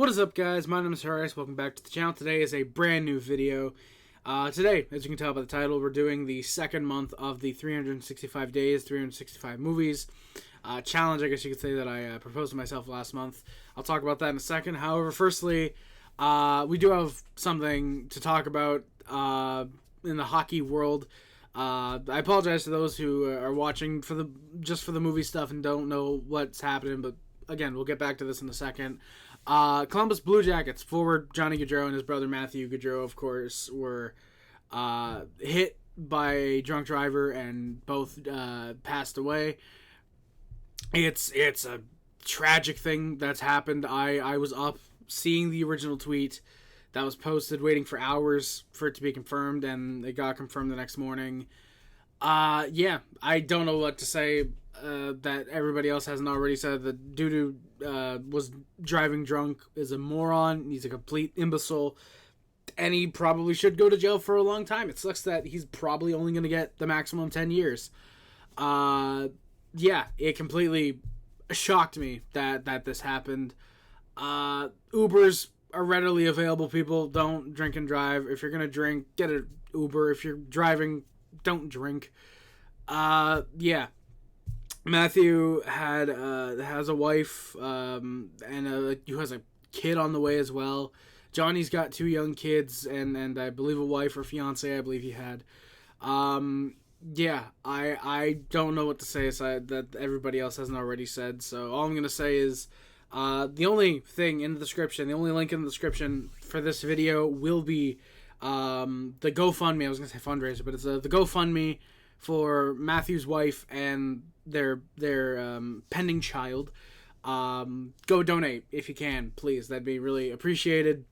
What is up, guys? My name is Harris. Welcome back to the channel. Today is a brand new video. Today, as you can tell by the title, we're doing the second month of the 365 days, 365 movies challenge, I guess you could say, that I proposed to myself last month. I'll talk about that in a second. However, firstly, we do have something to talk about in the hockey world. I apologize to those who are watching just for the movie stuff and don't know what's happening, but again, we'll get back to this in a second. Columbus Blue Jackets forward Johnny Gaudreau and his brother Matthew Gaudreau, of course, were hit by a drunk driver and both passed away. It's a tragic thing that's happened. I was up seeing the original tweet that was posted, waiting for hours for it to be confirmed, and it got confirmed the next morning. Yeah, I don't know what to say that everybody else hasn't already said. That dude was driving drunk, is a moron, he's a complete imbecile, and he probably should go to jail for a long time. It sucks that he's probably only going to get the maximum 10 years. Yeah, it completely shocked me that this happened. Ubers are readily available, people. Don't drink and drive. If you're going to drink, get an Uber. If you're driving, don't drink. Yeah. Matthew has a wife and who has a kid on the way as well. Johnny's got 2 young kids and I believe a wife or fiance, I believe he had. Yeah, I don't know what to say aside that everybody else hasn't already said. So all I'm going to say is the only thing in the description, the only link in the description for this video will be the GoFundMe. I was going to say fundraiser, but it's the GoFundMe for Matthew's wife and their pending child. Go donate if you can, please. That'd be really appreciated.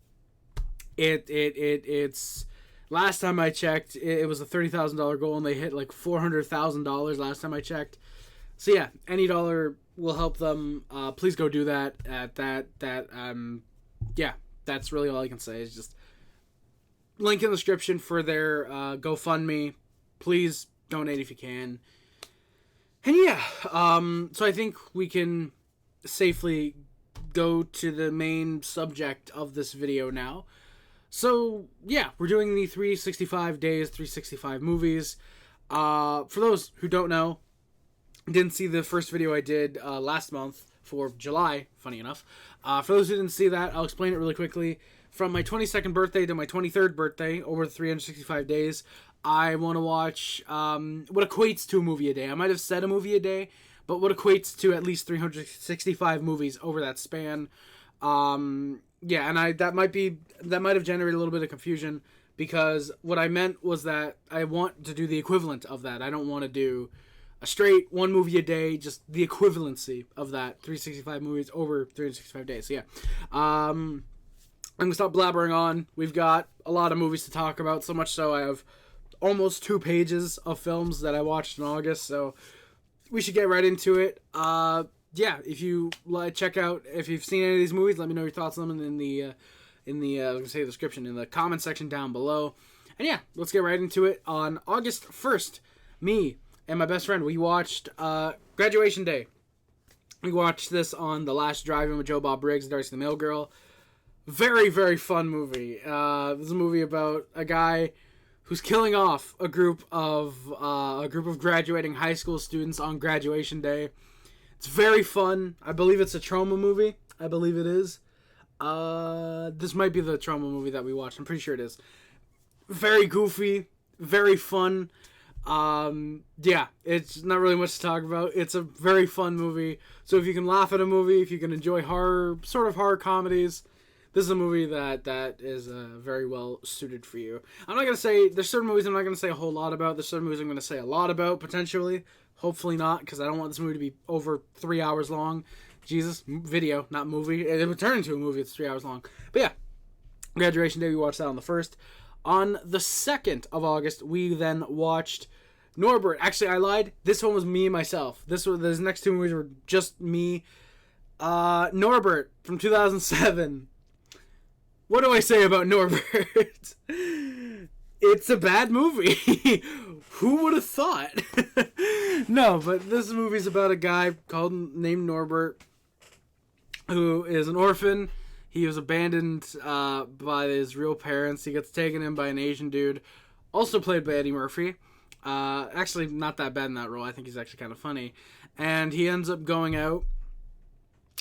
It's last time I checked, it was a $30,000 goal, and they hit like $400,000 last time I checked. So yeah, any dollar will help them. Please go do that. Yeah, that's really all I can say. Is just link in the description for their GoFundMe. Please donate if you can. And yeah, so I think we can safely go to the main subject of this video now. So yeah, we're doing the 365 days, 365 movies. For those who don't know, didn't see the first video I did last month for July, funny enough. For those who didn't see that, I'll explain it really quickly. From my 22nd birthday to my 23rd birthday, over the 365 days, I want to watch what equates to a movie a day. I might have said a movie a day, but what equates to at least 365 movies over that span. Yeah, and that might have generated a little bit of confusion, because what I meant was that I want to do the equivalent of that. I don't want to do a straight one movie a day, just the equivalency of that 365 movies over 365 days. So yeah, I'm gonna stop blabbering on. We've got a lot of movies to talk about, so much so I have almost 2 pages of films that I watched in August, so we should get right into it. Yeah, if you check out, if you've seen any of these movies, let me know your thoughts on them in the description, in the comment section down below. And yeah, let's get right into it. On August 1st, me and my best friend, we watched Graduation Day. We watched this on The Last Drive-In with Joe Bob Briggs and Darcy the Mail Girl. Very, very fun movie. This is a movie about a guy who's killing off a group of graduating high school students on graduation day. It's very fun. I believe it's a trauma movie. I believe it is. This might be the trauma movie that we watched. I'm pretty sure it is. Very goofy. Very fun. Yeah, it's not really much to talk about. It's a very fun movie. So if you can laugh at a movie, if you can enjoy sort of horror comedies, this is a movie that is very well suited for you. I'm not going to say, there's certain movies I'm not going to say a whole lot about. There's certain movies I'm going to say a lot about, potentially. Hopefully not, because I don't want this movie to be over 3 hours long. Jesus, video, not movie. It would turn into a movie that's 3 hours long. But yeah, Graduation Day, we watched that on the 1st. On the 2nd of August, we then watched Norbert. Actually, I lied. This one was me and myself. These next 2 movies were just me. Norbert from 2007. What do I say about Norbert? It's a bad movie. Who would have thought? No, but this movie's about a guy named Norbert, who is an orphan. He was abandoned by his real parents. He gets taken in by an Asian dude, also played by Eddie Murphy. Actually, not that bad in that role. I think he's actually kind of funny. And he ends up going out,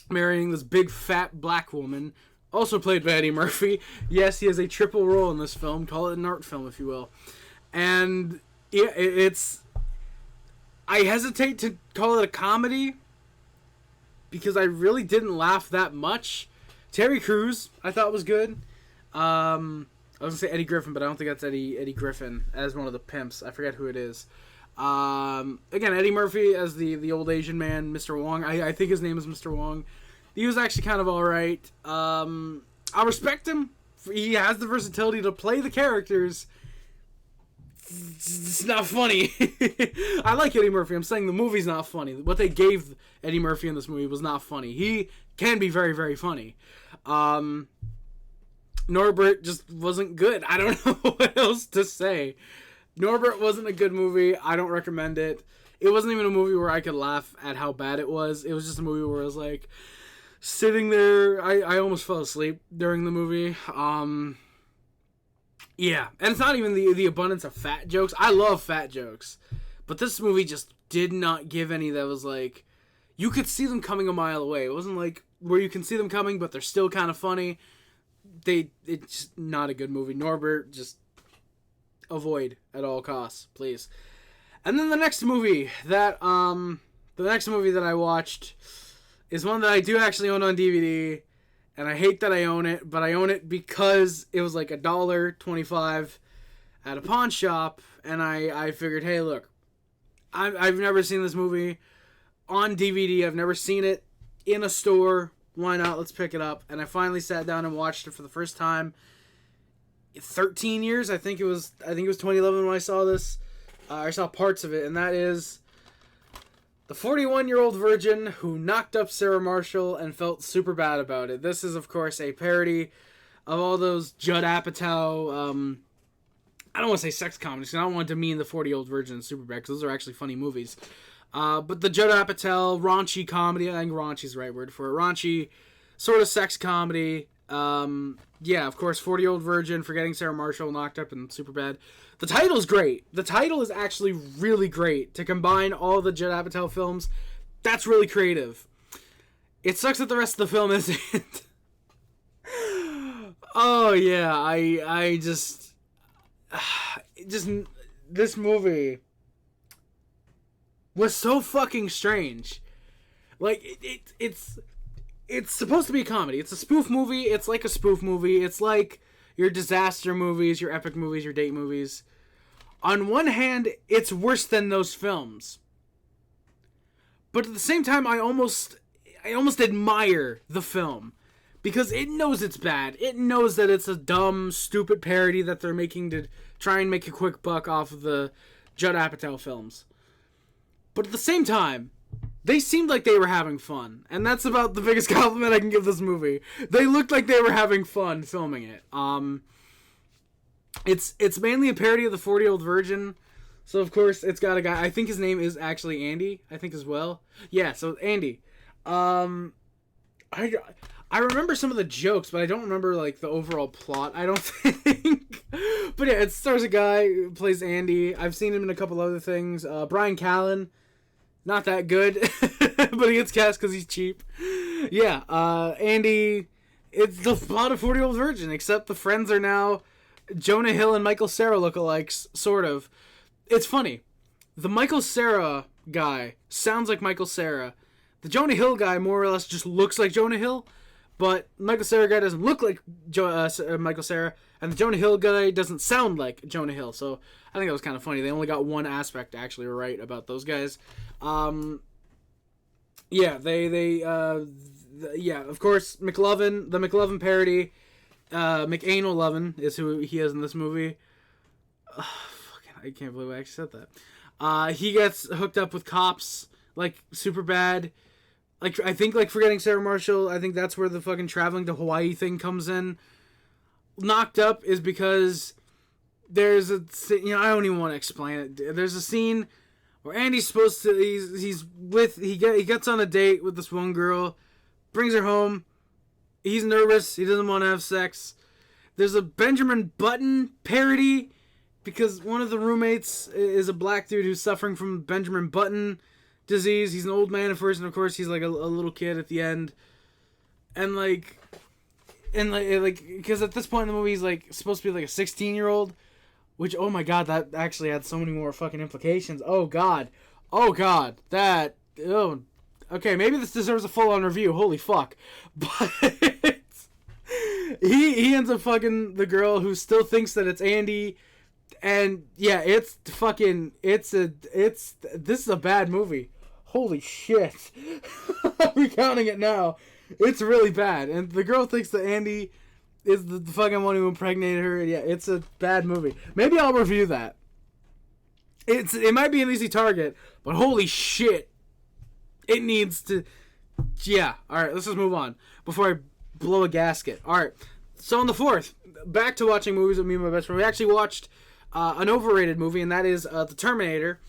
marrying this big fat black woman, also played by Eddie Murphy. Yes, he has a triple role in this film. Call it an art film, if you will. And yeah, it's... I hesitate to call it a comedy because I really didn't laugh that much. Terry Crews, I thought was good. I was going to say Eddie Griffin, but I don't think that's Eddie Griffin as one of the pimps. I forget who it is. Again, Eddie Murphy as the old Asian man, Mr. Wong. I think his name is Mr. Wong. He was actually kind of alright. I respect him. He has the versatility to play the characters. It's not funny. I like Eddie Murphy. I'm saying the movie's not funny. What they gave Eddie Murphy in this movie was not funny. He can be very, very funny. Norbert just wasn't good. I don't know what else to say. Norbert wasn't a good movie. I don't recommend it. It wasn't even a movie where I could laugh at how bad it was. It was just a movie where I was like sitting there. I almost fell asleep during the movie. Yeah, and it's not even the abundance of fat jokes. I love fat jokes. But this movie just did not give any that was like, you could see them coming a mile away. It wasn't like where you can see them coming, but they're still kind of funny. It's just not a good movie. Norbert, just avoid at all costs, please. And then the next movie that I watched is one that I do actually own on DVD. And I hate that I own it, but I own it because it was like $1.25 at a pawn shop, and I figured, hey, look, I've never seen this movie on DVD. I've never seen it in a store. Why not? Let's pick it up. And I finally sat down and watched it for the first time in 13 years. I think it was 2011 when I saw this. I saw parts of it, and that is the 41-year-old virgin who knocked up Sarah Marshall and felt super bad about it. This is, of course, a parody of all those Judd Apatow, I don't want to say sex comedies, because I don't want to demean the 40-year-old virgin and Superbad, because those are actually funny movies. But the Judd Apatow raunchy comedy, I think raunchy is the right word for it, raunchy sort of sex comedy. Yeah, of course, 40-year-old virgin, forgetting Sarah Marshall, knocked up and Superbad. The title's great. The title is actually really great. To combine all the Judd Apatow films, that's really creative. It sucks that the rest of the film isn't. Oh, yeah. I just... This movie was so fucking strange. Like, it's supposed to be a comedy. It's a spoof movie. It's like a spoof movie. It's like your disaster movies, your epic movies, your date movies. On one hand, it's worse than those films. But at the same time, I almost admire the film. Because it knows it's bad. It knows that it's a dumb, stupid parody that they're making to try and make a quick buck off of the Judd Apatow films. But at the same time, they seemed like they were having fun. And that's about the biggest compliment I can give this movie. They looked like they were having fun filming it. It's mainly a parody of the 40-year-old virgin. So, of course, it's got a guy. I think his name is actually Andy, I think, as well. Yeah, so Andy. I remember some of the jokes, but I don't remember, like, the overall plot, I don't think. But, yeah, it stars a guy who plays Andy. I've seen him in a couple other things. Brian Callen. Not that good, but he gets cast because he's cheap. Yeah, Andy, it's the plot of 40-Year-Old Virgin, except the friends are now Jonah Hill and Michael Cera lookalikes, sort of. It's funny. The Michael Cera guy sounds like Michael Cera. The Jonah Hill guy more or less just looks like Jonah Hill, but Michael Cera guy doesn't look like Michael Cera, and the Jonah Hill guy doesn't sound like Jonah Hill, so I think that was kind of funny. They only got one aspect actually right about those guys. Yeah, yeah, of course, McLovin, the McLovin parody, McAnal Lovin is who he is in this movie. I can't believe I actually said that. He gets hooked up with cops, like, super bad. Like, I think, like, forgetting Sarah Marshall, I think that's where the fucking traveling to Hawaii thing comes in. Knocked up is because there's a, I don't even want to explain it. There's a scene where Andy's supposed to, he gets on a date with this one girl, brings her home, He's nervous. He doesn't want to have sex. There's a Benjamin Button parody because one of the roommates is a black dude who's suffering from Benjamin Button disease. He's an old man at first, and of course he's like a little kid at the end. And like, because at this point in the movie he's like supposed to be like a 16-year-old, which, oh my god, that actually had so many more fucking implications. Oh god, that, oh, okay, maybe this deserves a full-on review. Holy fuck. But he ends up fucking the girl who still thinks that it's Andy. And yeah, this is a bad movie. Holy shit. I'm recounting it now. It's really bad. And the girl thinks that Andy is the fucking one who impregnated her. Yeah, it's a bad movie. Maybe I'll review that. It might be an easy target, but holy shit. It needs to... Yeah. Alright, let's just move on before I blow a gasket. Alright. So on the 4th, back to watching movies with me and my best friend. We actually watched an overrated movie, and that is The Terminator.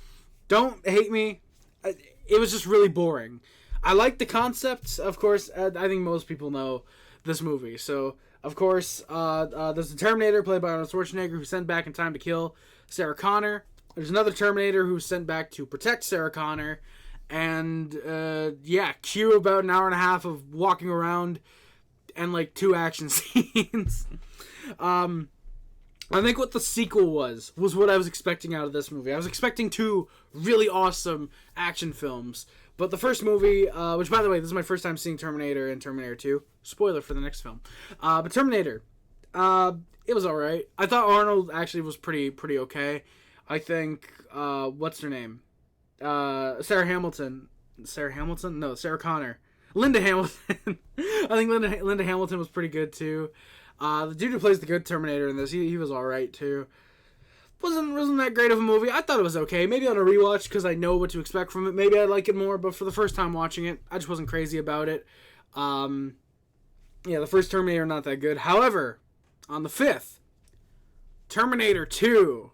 Don't hate me. It was just really boring. I like the concept, of course. I think most people know this movie. So, of course, there's the Terminator, played by Arnold Schwarzenegger, who's sent back in time to kill Sarah Connor. There's another Terminator who's sent back to protect Sarah Connor. And, cue about an hour and a half of walking around and, like, 2 action scenes. I think what the sequel was what I was expecting out of this movie. I was expecting 2 really awesome action films. But the first movie, which, by the way, this is my first time seeing Terminator and Terminator 2. Spoiler for the next film. But Terminator, it was alright. I thought Arnold actually was pretty okay. I think, what's her name? Sarah Hamilton. Sarah Hamilton? No, Sarah Connor. Linda Hamilton. I think Linda Hamilton was pretty good, too. The dude who plays the good Terminator in this, he was alright, too. Wasn't that great of a movie. I thought it was okay. Maybe on a rewatch, because I know what to expect from it. Maybe I'd like it more, but for the first time watching it, I just wasn't crazy about it. The first Terminator, not that good. However, on the 5th, Terminator 2.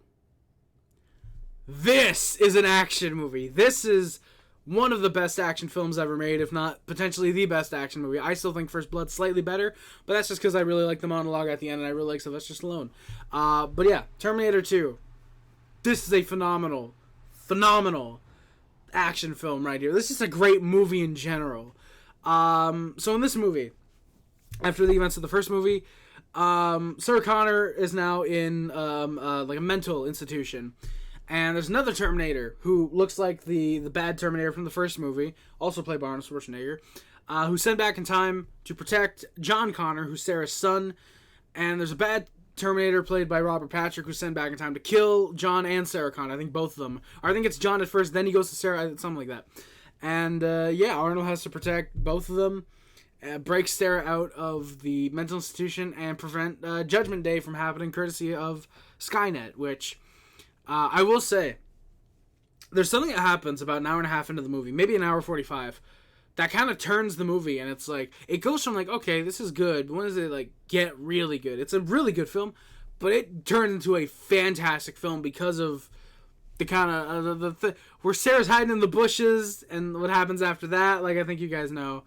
This is an action movie. This is one of the best action films ever made, if not potentially the best action movie. I still think First Blood's slightly better, but that's just because I really like the monologue at the end, and I really like Sylvester Stallone. But yeah, Terminator 2. This is a phenomenal action film right here. This is a great movie in general. So in this movie, after the events of the first movie, Sarah Connor is now in like a mental institution. And there's another Terminator who looks like the bad Terminator from the first movie, also played by Arnold Schwarzenegger, who's sent back in time to protect John Connor, who's Sarah's son. And there's a bad Terminator played by Robert Patrick who's sent back in time to kill John and Sarah Connor. I think both of them. Or I think it's John at first, then he goes to Sarah, something like that. And Arnold has to protect both of them, break Sarah out of the mental institution, and prevent Judgment Day from happening, courtesy of Skynet, which... I will say, there's something that happens about an hour and a half into the movie, maybe an hour 45, that kind of turns the movie, and it's like, it goes from like, okay, this is good, but when does it like get really good? It's a really good film, but it turns into a fantastic film because of the kind of, where Sarah's hiding in the bushes, and what happens after that, like, I think you guys know.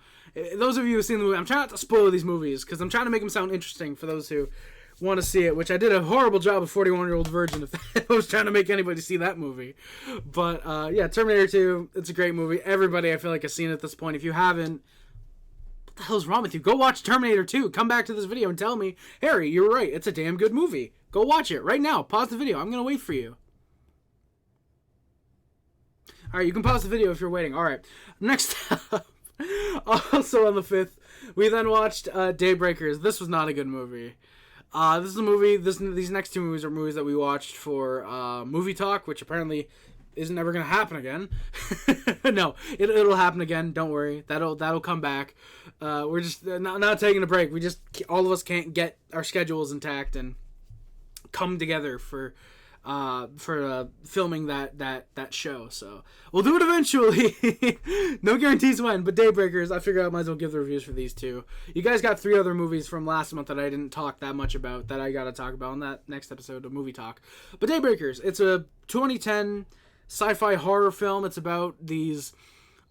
Those of you who've seen the movie, I'm trying not to spoil these movies, because I'm trying to make them sound interesting for those who want to see it, which I did a horrible job of 41-Year-Old Virgin if I was trying to make anybody see that movie. But, Terminator 2, it's a great movie. Everybody, I feel like, has seen it at this point. If you haven't, what the hell's wrong with you? Go watch Terminator 2. Come back to this video and tell me, Harry, you're right. It's a damn good movie. Go watch it right now. Pause the video. I'm going to wait for you. Alright, you can pause the video if you're waiting. Alright, next up, also on the 5th, we then watched Daybreakers. This was not a good movie. This is a movie. These next 2 movies are movies that we watched for Movie Talk, which apparently isn't ever going to happen again. No, it'll happen again. Don't worry. That'll come back. We're just not taking a break. We just, all of us can't get our schedules intact and come together for filming that show. So we'll do it eventually. No guarantees when, but Daybreakers, I figured I might as well give the reviews for these 2. You guys got 3 other movies from last month that I didn't talk that much about that I gotta talk about in that next episode of Movie Talk. But Daybreakers, it's a 2010 sci-fi horror film. It's about these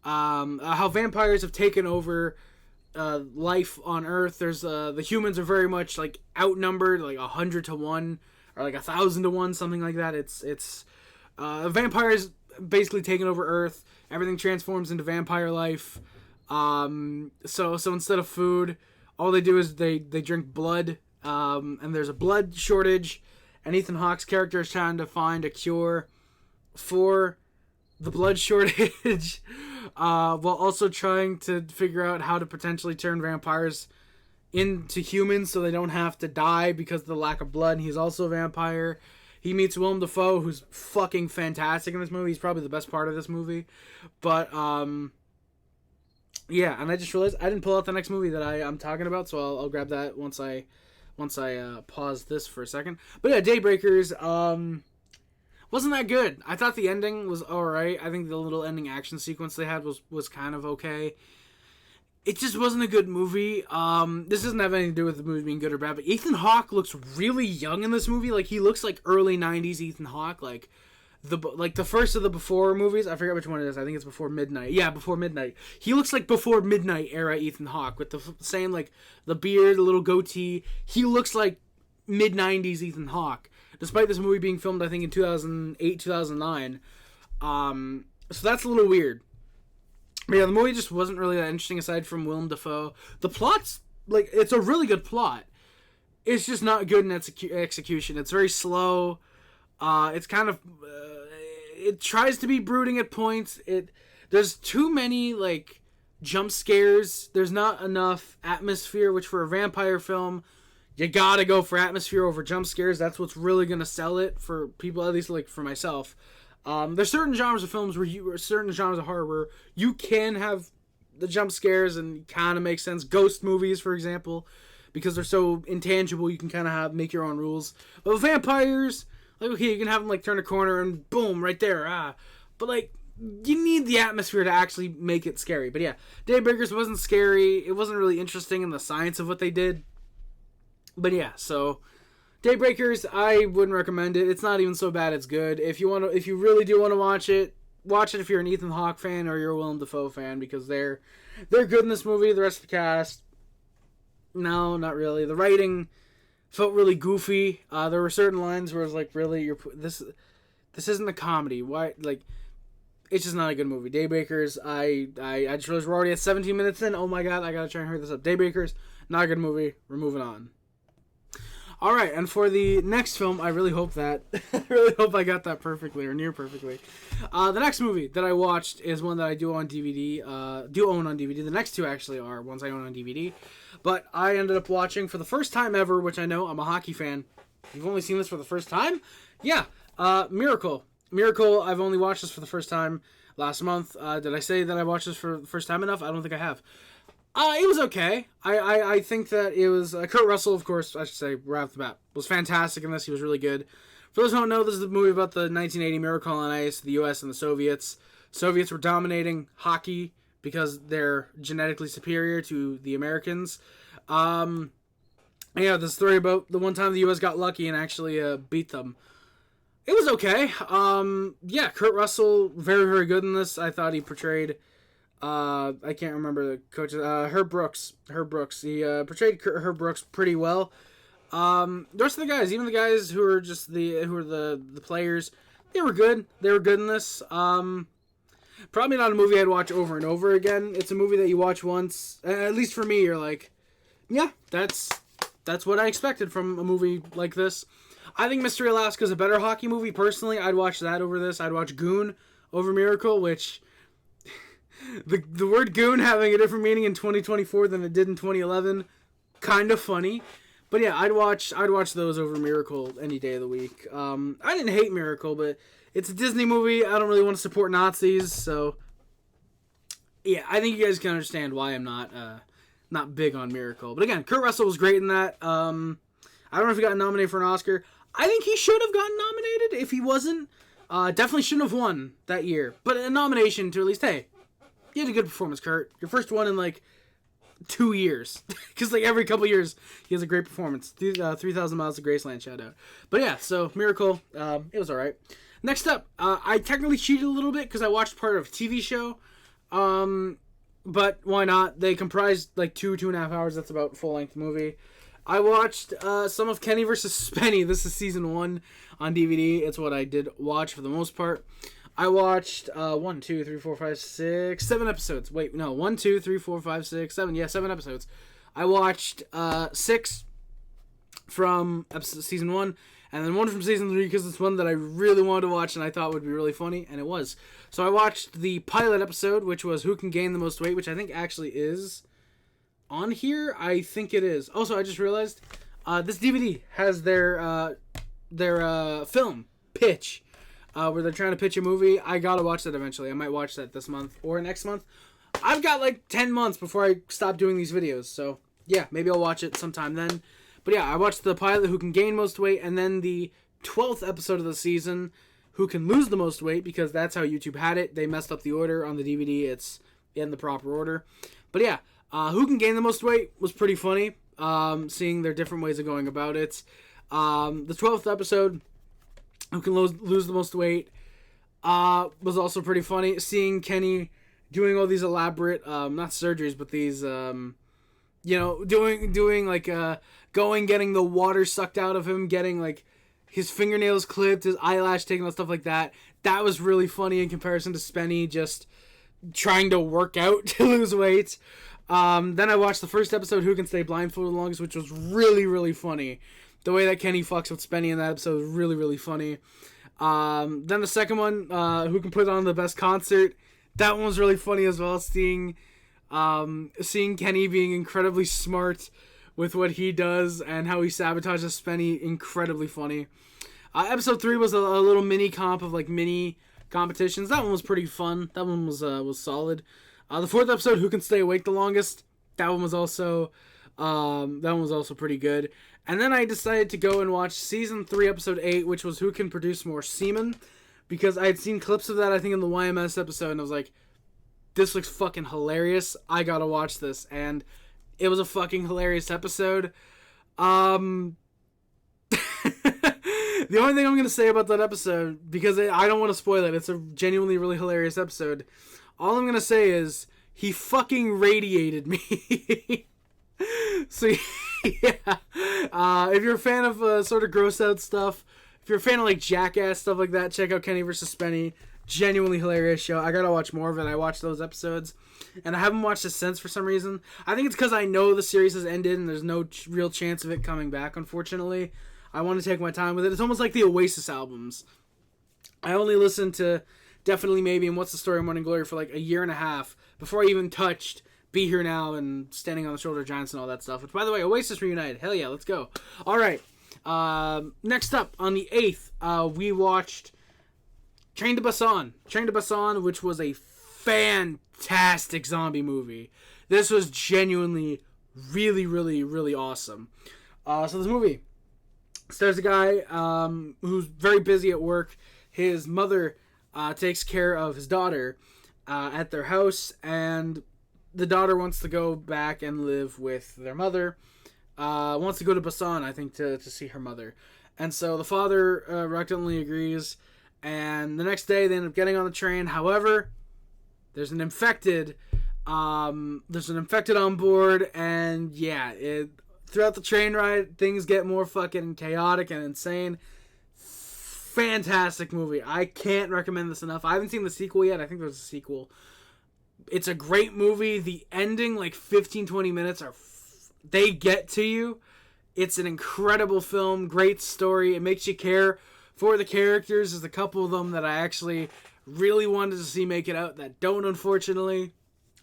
how vampires have taken over life on Earth. There's the humans are very much like outnumbered, like 100 to 1 or like 1,000 to 1, something like that. It's vampires basically taking over Earth. Everything transforms into vampire life. So instead of food, all they do is they drink blood. And there's a blood shortage, and Ethan Hawke's character is trying to find a cure for the blood shortage, while also trying to figure out how to potentially turn vampires into humans so they don't have to die because of the lack of blood. He's also a vampire. He meets Willem Dafoe, who's fucking fantastic in this movie. He's probably the best part of this movie. But, yeah, and I just realized I didn't pull out the next movie that I'm talking about, so I'll grab that once I pause this for a second. But yeah, Daybreakers, wasn't that good. I thought the ending was alright. I think the little ending action sequence they had was kind of okay. It just wasn't a good movie. This doesn't have anything to do with the movie being good or bad, but Ethan Hawke looks really young in this movie. Like, he looks like early 90s Ethan Hawke. Like the first of the Before movies. I forget which one it is. I think it's Before Midnight. Yeah, Before Midnight. He looks like Before Midnight era Ethan Hawke with the same, like, the beard, the little goatee. He looks like mid-90s Ethan Hawke, despite this movie being filmed, I think, in 2008, 2009. So that's a little weird. But yeah, the movie just wasn't really that interesting aside from Willem Dafoe. The plot's, like, it's a really good plot. It's just not good in execution. It's very slow. It's kind of... it tries to be brooding at points. There's too many, like, jump scares. There's not enough atmosphere, which for a vampire film, you gotta go for atmosphere over jump scares. That's what's really gonna sell it for people, at least, like, for myself. There's certain genres of films or certain genres of horror where you can have the jump scares and kind of make sense. Ghost movies, for example, because they're so intangible, you can kind of make your own rules. But with vampires, like, okay, you can have them, like, turn a corner and boom, right there, But, like, you need the atmosphere to actually make it scary. But yeah, Daybreakers wasn't scary. It wasn't really interesting in the science of what they did. But yeah, so Daybreakers, I wouldn't recommend it. It's not even so bad it's good. If you really do want to watch it if you're an Ethan Hawke fan or you're a Willem Dafoe fan, because they're good in this movie. The rest of the cast, no, not really. The writing felt really goofy. There were certain lines where it was like, really, this isn't a comedy. Why? Like, it's just not a good movie. Daybreakers, I just realized we're already at 17 minutes in. Oh my god, I gotta try and hurry this up. Daybreakers, not a good movie. We're moving on. All right, and for the next film, I really hope I got that perfectly or near perfectly. The next movie that I watched is one that I do own on DVD. The next two actually are ones I own on DVD. But I ended up watching for the first time ever, which I know I'm a hockey fan. You've only seen this for the first time? Yeah. Miracle. Miracle, I've only watched this for the first time last month. Did I say that I watched this for the first time enough? I don't think I have. It was okay. I think that it was... Kurt Russell, of course, I should say, right off the bat, was fantastic in this. He was really good. For those who don't know, this is the movie about the 1980 Miracle on Ice, the U.S. and the Soviets. Soviets were dominating hockey because they're genetically superior to the Americans. Yeah, this story about the one time the U.S. got lucky and actually beat them. It was okay. Yeah, Kurt Russell, very, very good in this. I thought he portrayed... I can't remember the coach. Herb Brooks. He portrayed Herb Brooks pretty well. The rest of the guys, even the guys who are just the players, they were good. They were good in this. Probably not a movie I'd watch over and over again. It's a movie that you watch once, at least for me. You're like, yeah, that's what I expected from a movie like this. I think Mystery Alaska is a better hockey movie. Personally, I'd watch that over this. I'd watch Goon over Miracle, which. The word goon having a different meaning in 2024 than it did in 2011, kind of funny. But yeah, I'd watch those over Miracle any day of the week. I didn't hate Miracle, but it's a Disney movie. I don't really want to support Nazis, so yeah, I think you guys can understand why I'm not big on Miracle. But again, Kurt Russell was great in that. I don't know if he got nominated for an Oscar. I think he should have gotten nominated. If he wasn't, definitely shouldn't have won that year. But a nomination to at least, hey, you had a good performance, Kurt. Your first one in, like, 2 years. Because, like, every couple years, he has a great performance. 3,000 Miles to Graceland, shout out. But, yeah, so, Miracle, it was alright. Next up, I technically cheated a little bit because I watched part of a TV show. but why not? They comprise like 2.5 hours. That's about full-length movie. I watched some of Kenny vs. Spenny. This is season 1 on DVD. It's what I did watch for the most part. I watched 1, 2, 3, 4, 5, 6, 7 episodes. Wait, no, 1, 2, 3, 4, 5, 6, 7. Yeah, 7 episodes. I watched 6 from season 1, and then 1 from season 3 because it's one that I really wanted to watch and I thought would be really funny, and it was. So I watched the pilot episode, which was Who Can Gain the Most Weight, which I think actually is on here. I think it is. Also, I just realized this DVD has their film pitch, where they're trying to pitch a movie. I gotta watch that eventually. I might watch that this month or next month. I've got like 10 months before I stop doing these videos, so yeah, maybe I'll watch it sometime then. But yeah, I watched the pilot, Who Can Gain Most Weight, and then the 12th episode of the season, Who Can Lose the Most Weight, because that's how YouTube had it. They messed up the order on the DVD. It's in the proper order. But yeah, Who Can Gain the Most Weight was pretty funny, seeing their different ways of going about it. The 12th episode, Who Can Lose the Most Weight, was also pretty funny. Seeing Kenny doing all these elaborate, not surgeries, but these, doing like, getting the water sucked out of him, getting like his fingernails clipped, his eyelash taken out, stuff like that. That was really funny in comparison to Spenny just trying to work out to lose weight. Then I watched the first episode, Who Can Stay Blindfolded the Longest, which was really, really funny. The way that Kenny fucks with Spenny in that episode was really, really funny. Then the second one, Who Can Put on the Best Concert. That one was really funny as well. Seeing Kenny being incredibly smart with what he does and how he sabotages Spenny, incredibly funny. Episode 3 was a little mini comp of like mini competitions. That one was pretty fun. That one was solid. The 4th episode, Who Can Stay Awake the Longest. That one was also pretty good. And then I decided to go and watch season 3, episode 8, which was Who Can Produce More Semen, because I had seen clips of that, I think, in the YMS episode, and I was like, this looks fucking hilarious. I gotta watch this. And it was a fucking hilarious episode. The only thing I'm going to say about that episode, because I don't want to spoil it, it's a genuinely really hilarious episode. All I'm going to say is, he fucking radiated me. So, yeah. If you're a fan of sort of gross out stuff, if you're a fan of like Jackass, stuff like that, check out Kenny vs. Spenny. Genuinely hilarious show. I gotta watch more of it. I watched those episodes, and I haven't watched it since for some reason. I think it's because I know the series has ended and there's no real chance of it coming back, unfortunately. I want to take my time with it. It's almost like the Oasis albums. I only listened to Definitely Maybe and What's the Story of Morning Glory for like a year and a half before I even touched Be Here Now and Standing on the Shoulder of Giants and all that stuff. Which, by the way, Oasis reunited. Hell yeah, let's go. All right. Next up, on the 8th, we watched Train to Busan, which was a fantastic zombie movie. This was genuinely really, really, really awesome. So this movie stars a guy who's very busy at work. His mother takes care of his daughter at their house, and the daughter wants to go back and live with their mother. Wants to go to Busan, I think, to see her mother. And so the father reluctantly agrees. And the next day, they end up getting on the train. However, there's an infected on board, and yeah, throughout the train ride, things get more fucking chaotic and insane. Fantastic movie. I can't recommend this enough. I haven't seen the sequel yet. I think there's a sequel. It's a great movie. The ending, like 15-20 minutes, they get to you. It's an incredible film. Great story. It makes you care for the characters. There's a couple of them that I actually really wanted to see make it out that don't, unfortunately.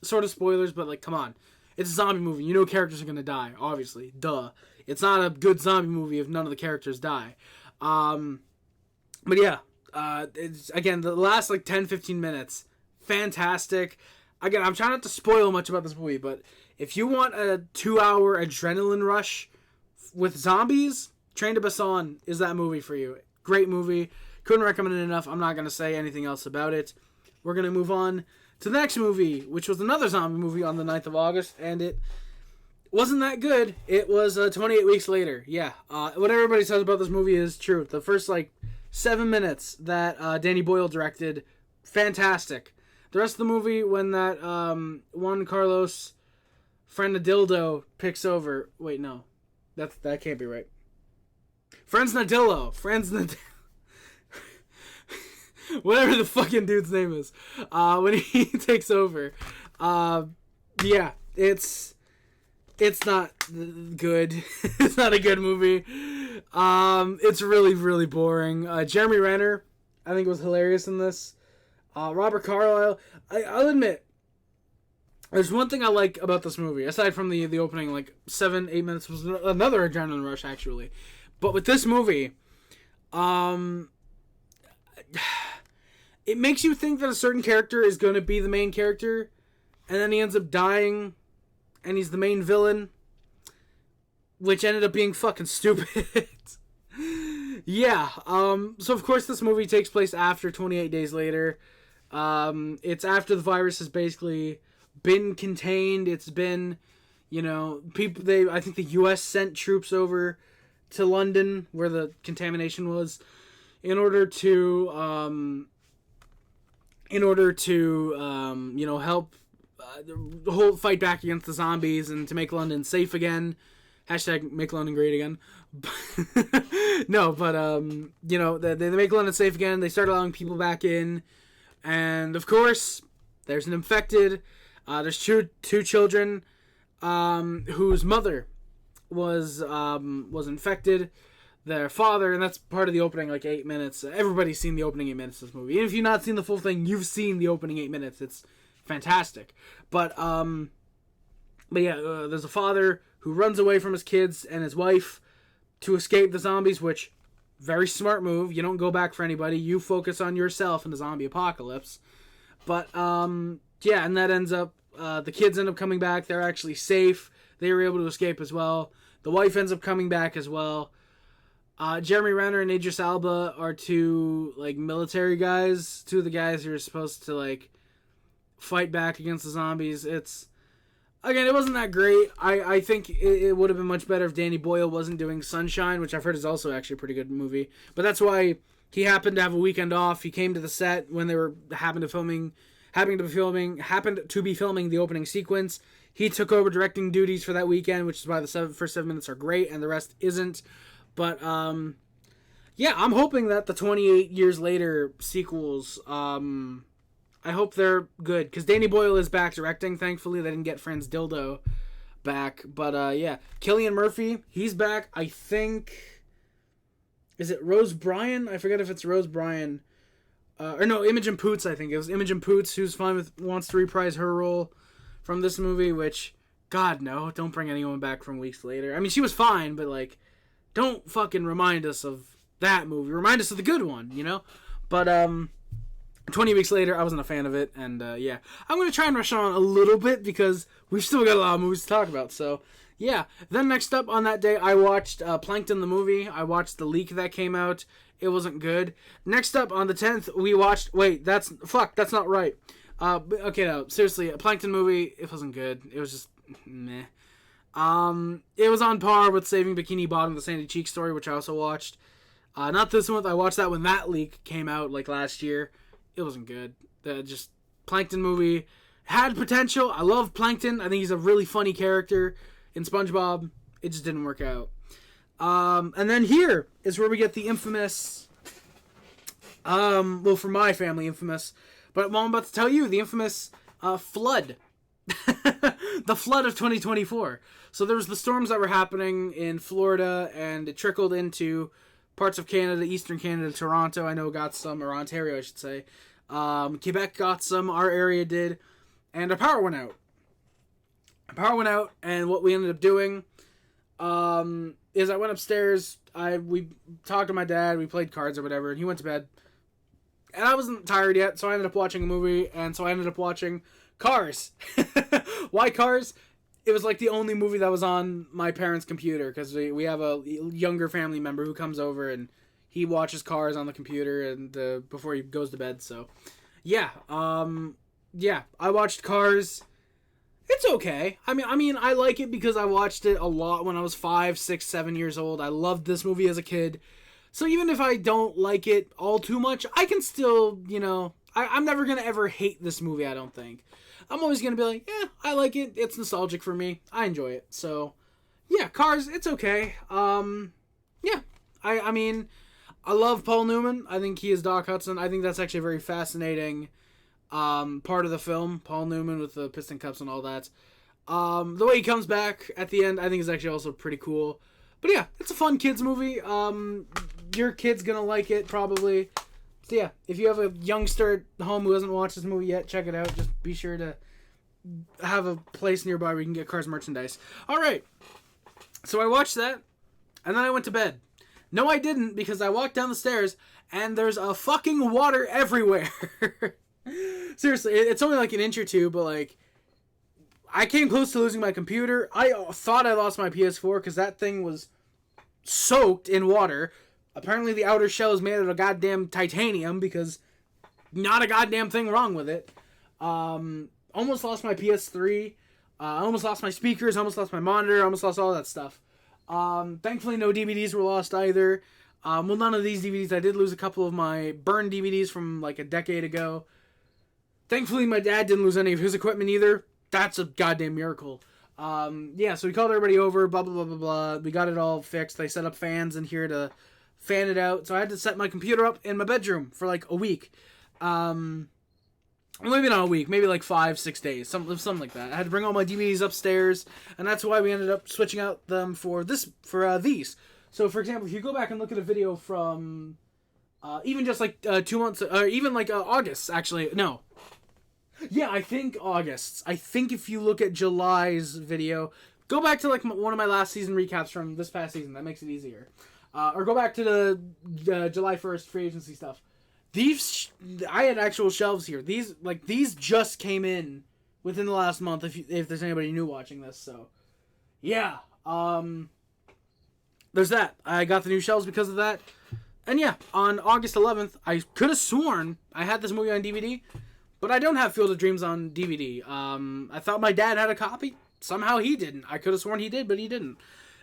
Sort of spoilers, but like, come on. It's a zombie movie. You know characters are going to die, obviously. Duh. It's not a good zombie movie if none of the characters die. But yeah, it's, again, the last like 10-15 minutes, fantastic. Again, I'm trying not to spoil much about this movie, but if you want a 2-hour adrenaline rush with zombies, Train to Busan is that movie for you. Great movie. Couldn't recommend it enough. I'm not going to say anything else about it. We're going to move on to the next movie, which was another zombie movie on the 9th of August, and it wasn't that good. It was 28 Weeks Later. Yeah, what everybody says about this movie is true. The first, 7 minutes that Danny Boyle directed, fantastic. The rest of the movie, when that Juan Carlos Fresnadillo picks over. Wait, no, that can't be right. Fresnadillo. Whatever the fucking dude's name is, when he takes over, yeah, it's not good. It's not a good movie. It's really, really boring. Jeremy Renner, I think, was hilarious in this. Robert Carlyle, I'll admit, there's one thing I like about this movie, aside from the opening, like 7-8 minutes was another adrenaline rush, actually. But with this movie, it makes you think that a certain character is going to be the main character, and then he ends up dying, and he's the main villain, which ended up being fucking stupid. Yeah, so of course this movie takes place after 28 days later. It's after the virus has basically been contained. It's been, I think the U.S. sent troops over to London, where the contamination was, in order to help the whole fight back against the zombies and to make London safe again. Hashtag make London great again. No, but they make London safe again. They start allowing people back in, and of course, there's an infected. There's two children, whose mother was infected. Their father, and that's part of the opening, like 8 minutes. Everybody's seen the opening 8 minutes of this movie. Even if you've not seen the full thing, you've seen the opening 8 minutes. It's fantastic. But yeah, there's a father who runs away from his kids and his wife to escape the zombies, which, very smart move. You don't go back for anybody. You focus on yourself in the zombie apocalypse. But, yeah, and that ends up, the kids end up coming back. They're actually safe. They were able to escape as well. The wife ends up coming back as well. Jeremy Renner and Idris Elba are two, military guys. Two of the guys who are supposed to, fight back against the zombies. Again, it wasn't that great. I think it would have been much better if Danny Boyle wasn't doing Sunshine, which I've heard is also actually a pretty good movie. But that's why he happened to have a weekend off. He came to the set when they were happened to be filming the opening sequence. He took over directing duties for that weekend, which is why the first 7 minutes are great and the rest isn't. But yeah, I'm hoping that the 28 years later sequels, I hope they're good, because Danny Boyle is back directing. Thankfully, they didn't get Franz Dildo back. But yeah, Cillian Murphy, he's back. I think, is it Rose Bryan? I forget if it's Rose Bryan. Or no, Imogen Poots, I think. It was Imogen Poots who's wants to reprise her role from this movie, which, God, no, don't bring anyone back from weeks later. I mean, she was fine, but, don't fucking remind us of that movie. Remind us of the good one, But, 20 weeks later, I wasn't a fan of it, and, yeah. I'm going to try and rush on a little bit, because we've still got a lot of movies to talk about, so, yeah. Then next up on that day, I watched Plankton the movie. I watched the leak that came out. It wasn't good. Next up on the 10th, we watched... Wait, that's not right. Okay, no, seriously, a Plankton movie, it wasn't good. It was just meh. It was on par with Saving Bikini Bottom, the Sandy Cheek story, which I also watched. Not this month. I watched that when that leak came out, last year. It wasn't good. Just Plankton movie had potential. I love Plankton. I think he's a really funny character in SpongeBob. It just didn't work out. And then here is where we get the infamous, well, for my family, infamous, but what I'm about to tell you, the infamous flood. The flood of 2024. So there was the storms that were happening in Florida, and it trickled into parts of Canada, Eastern Canada, Toronto, I know got some, or Ontario, I should say. Quebec got some, our area did, and our power went out. And what we ended up doing is I went upstairs, we talked to my dad, we played cards or whatever, and he went to bed. And I wasn't tired yet, so I ended up watching a movie, and so I ended up watching Cars. Why Cars? It was the only movie that was on my parents' computer, because we have a younger family member who comes over and he watches Cars on the computer and before he goes to bed. So yeah, I watched Cars. It's okay. I mean, I like it because I watched it a lot when I was 5, 6, 7 years old. I loved this movie as a kid. So even if I don't like it all too much, I can still, I'm never going to ever hate this movie, I don't think. I'm always going to be like, yeah, I like it. It's nostalgic for me. I enjoy it. So, yeah, Cars, it's okay. Yeah, I mean, I love Paul Newman. I think he is Doc Hudson. I think that's actually a very fascinating part of the film. Paul Newman with the piston cups and all that. The way he comes back at the end, I think is actually also pretty cool. But yeah, it's a fun kids movie. Your kid's gonna like it probably. So yeah, if you have a youngster at home who hasn't watched this movie yet, check it out. Just be sure to have a place nearby where you can get Cars merchandise. All right, so I watched that, and then I went to bed. No, I didn't, because I walked down the stairs and there's a fucking water everywhere. Seriously, it's only like an inch or two, but like, I came close to losing my computer. I thought I lost my PS4 because that thing was soaked in water. Apparently the outer shell is made out of goddamn titanium because not a goddamn thing wrong with it. Almost lost my PS3. I almost lost my speakers. Almost lost my monitor. Almost lost all that stuff. Thankfully no DVDs were lost either. Well, none of these DVDs. I did lose a couple of my burned DVDs from like a decade ago. Thankfully my dad didn't lose any of his equipment either. That's a goddamn miracle. Yeah, so we called everybody over, blah, blah, blah, blah, blah. We got it all fixed. They set up fans in here to fan it out. So I had to set my computer up in my bedroom for like a week. Maybe not a week, maybe like 5-6 days, something like that. I had to bring all my DVDs upstairs, and that's why we ended up switching out them for these. So, for example, if you go back and look at a video from even just like 2 months, or even like August, actually, no. Yeah, I think August. I think if you look at July's video, go back to like one of my last season recaps from this past season. That makes it easier. Or go back to the July 1st free agency stuff. These, I had actual shelves here. These just came in within the last month. If there's anybody new watching this, so yeah. There's that. I got the new shelves because of that. And yeah, on August 11th, I could have sworn I had this movie on DVD, but I don't have Field of Dreams on DVD. I thought my dad had a copy. Somehow he didn't. I could have sworn he did, but he didn't.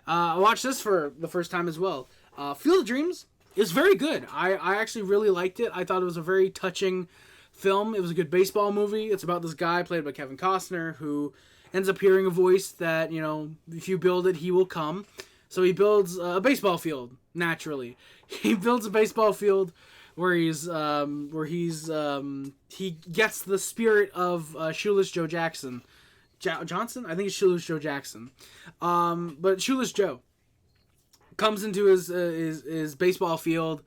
I watched this for the first time as well. Field of Dreams is very good. I actually really liked it. I thought it was a very touching film. It was a good baseball movie. It's about this guy played by Kevin Costner who ends up hearing a voice that, you know, if you build it, he will come. So he builds a baseball field, naturally. He builds a baseball field where he gets the spirit of Shoeless Joe Jackson. Johnson? I think it's Shoeless Joe Jackson. But Shoeless Joe comes into his baseball field,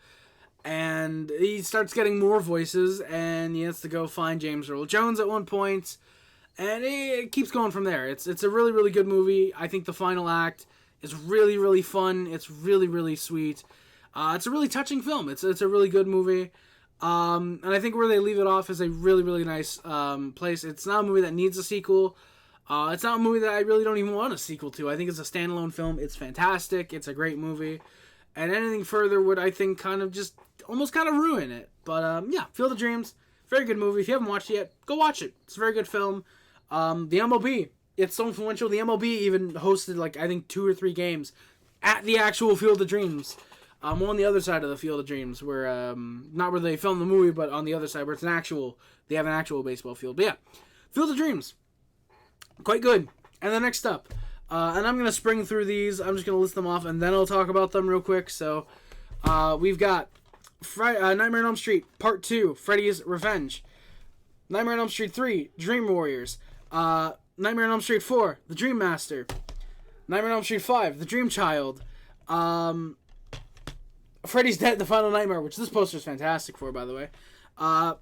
and he starts getting more voices, and he has to go find James Earl Jones at one point, and it keeps going from there. It's a really, really good movie. I think the final act is really, really fun. It's really, really sweet. It's a really touching film. It's a really good movie. And I think where they leave it off is a really, really nice place. It's not a movie that needs a sequel. It's not a movie that I really don't even want a sequel to. I think it's a standalone film. It's fantastic. It's a great movie. And anything further would, I think, kind of just almost kind of ruin it. But yeah, Field of Dreams, very good movie. If you haven't watched it yet, go watch it. It's a very good film. The MLB, it's so influential. The MLB even hosted, like, I think 2 or 3 games at the actual Field of Dreams. On the other side of the Field of Dreams, where, not where they filmed the movie, but on the other side where they have an actual baseball field. But yeah, Field of Dreams, quite good. And then next up, and I'm going to spring through these, I'm just going to list them off, and then I'll talk about them real quick. So, we've got Nightmare on Elm Street Part 2, Freddy's Revenge. Nightmare on Elm Street 3, Dream Warriors. Nightmare on Elm Street 4, The Dream Master. Nightmare on Elm Street 5, The Dream Child. Freddy's Dead, The Final Nightmare, which this poster is fantastic for, by the way.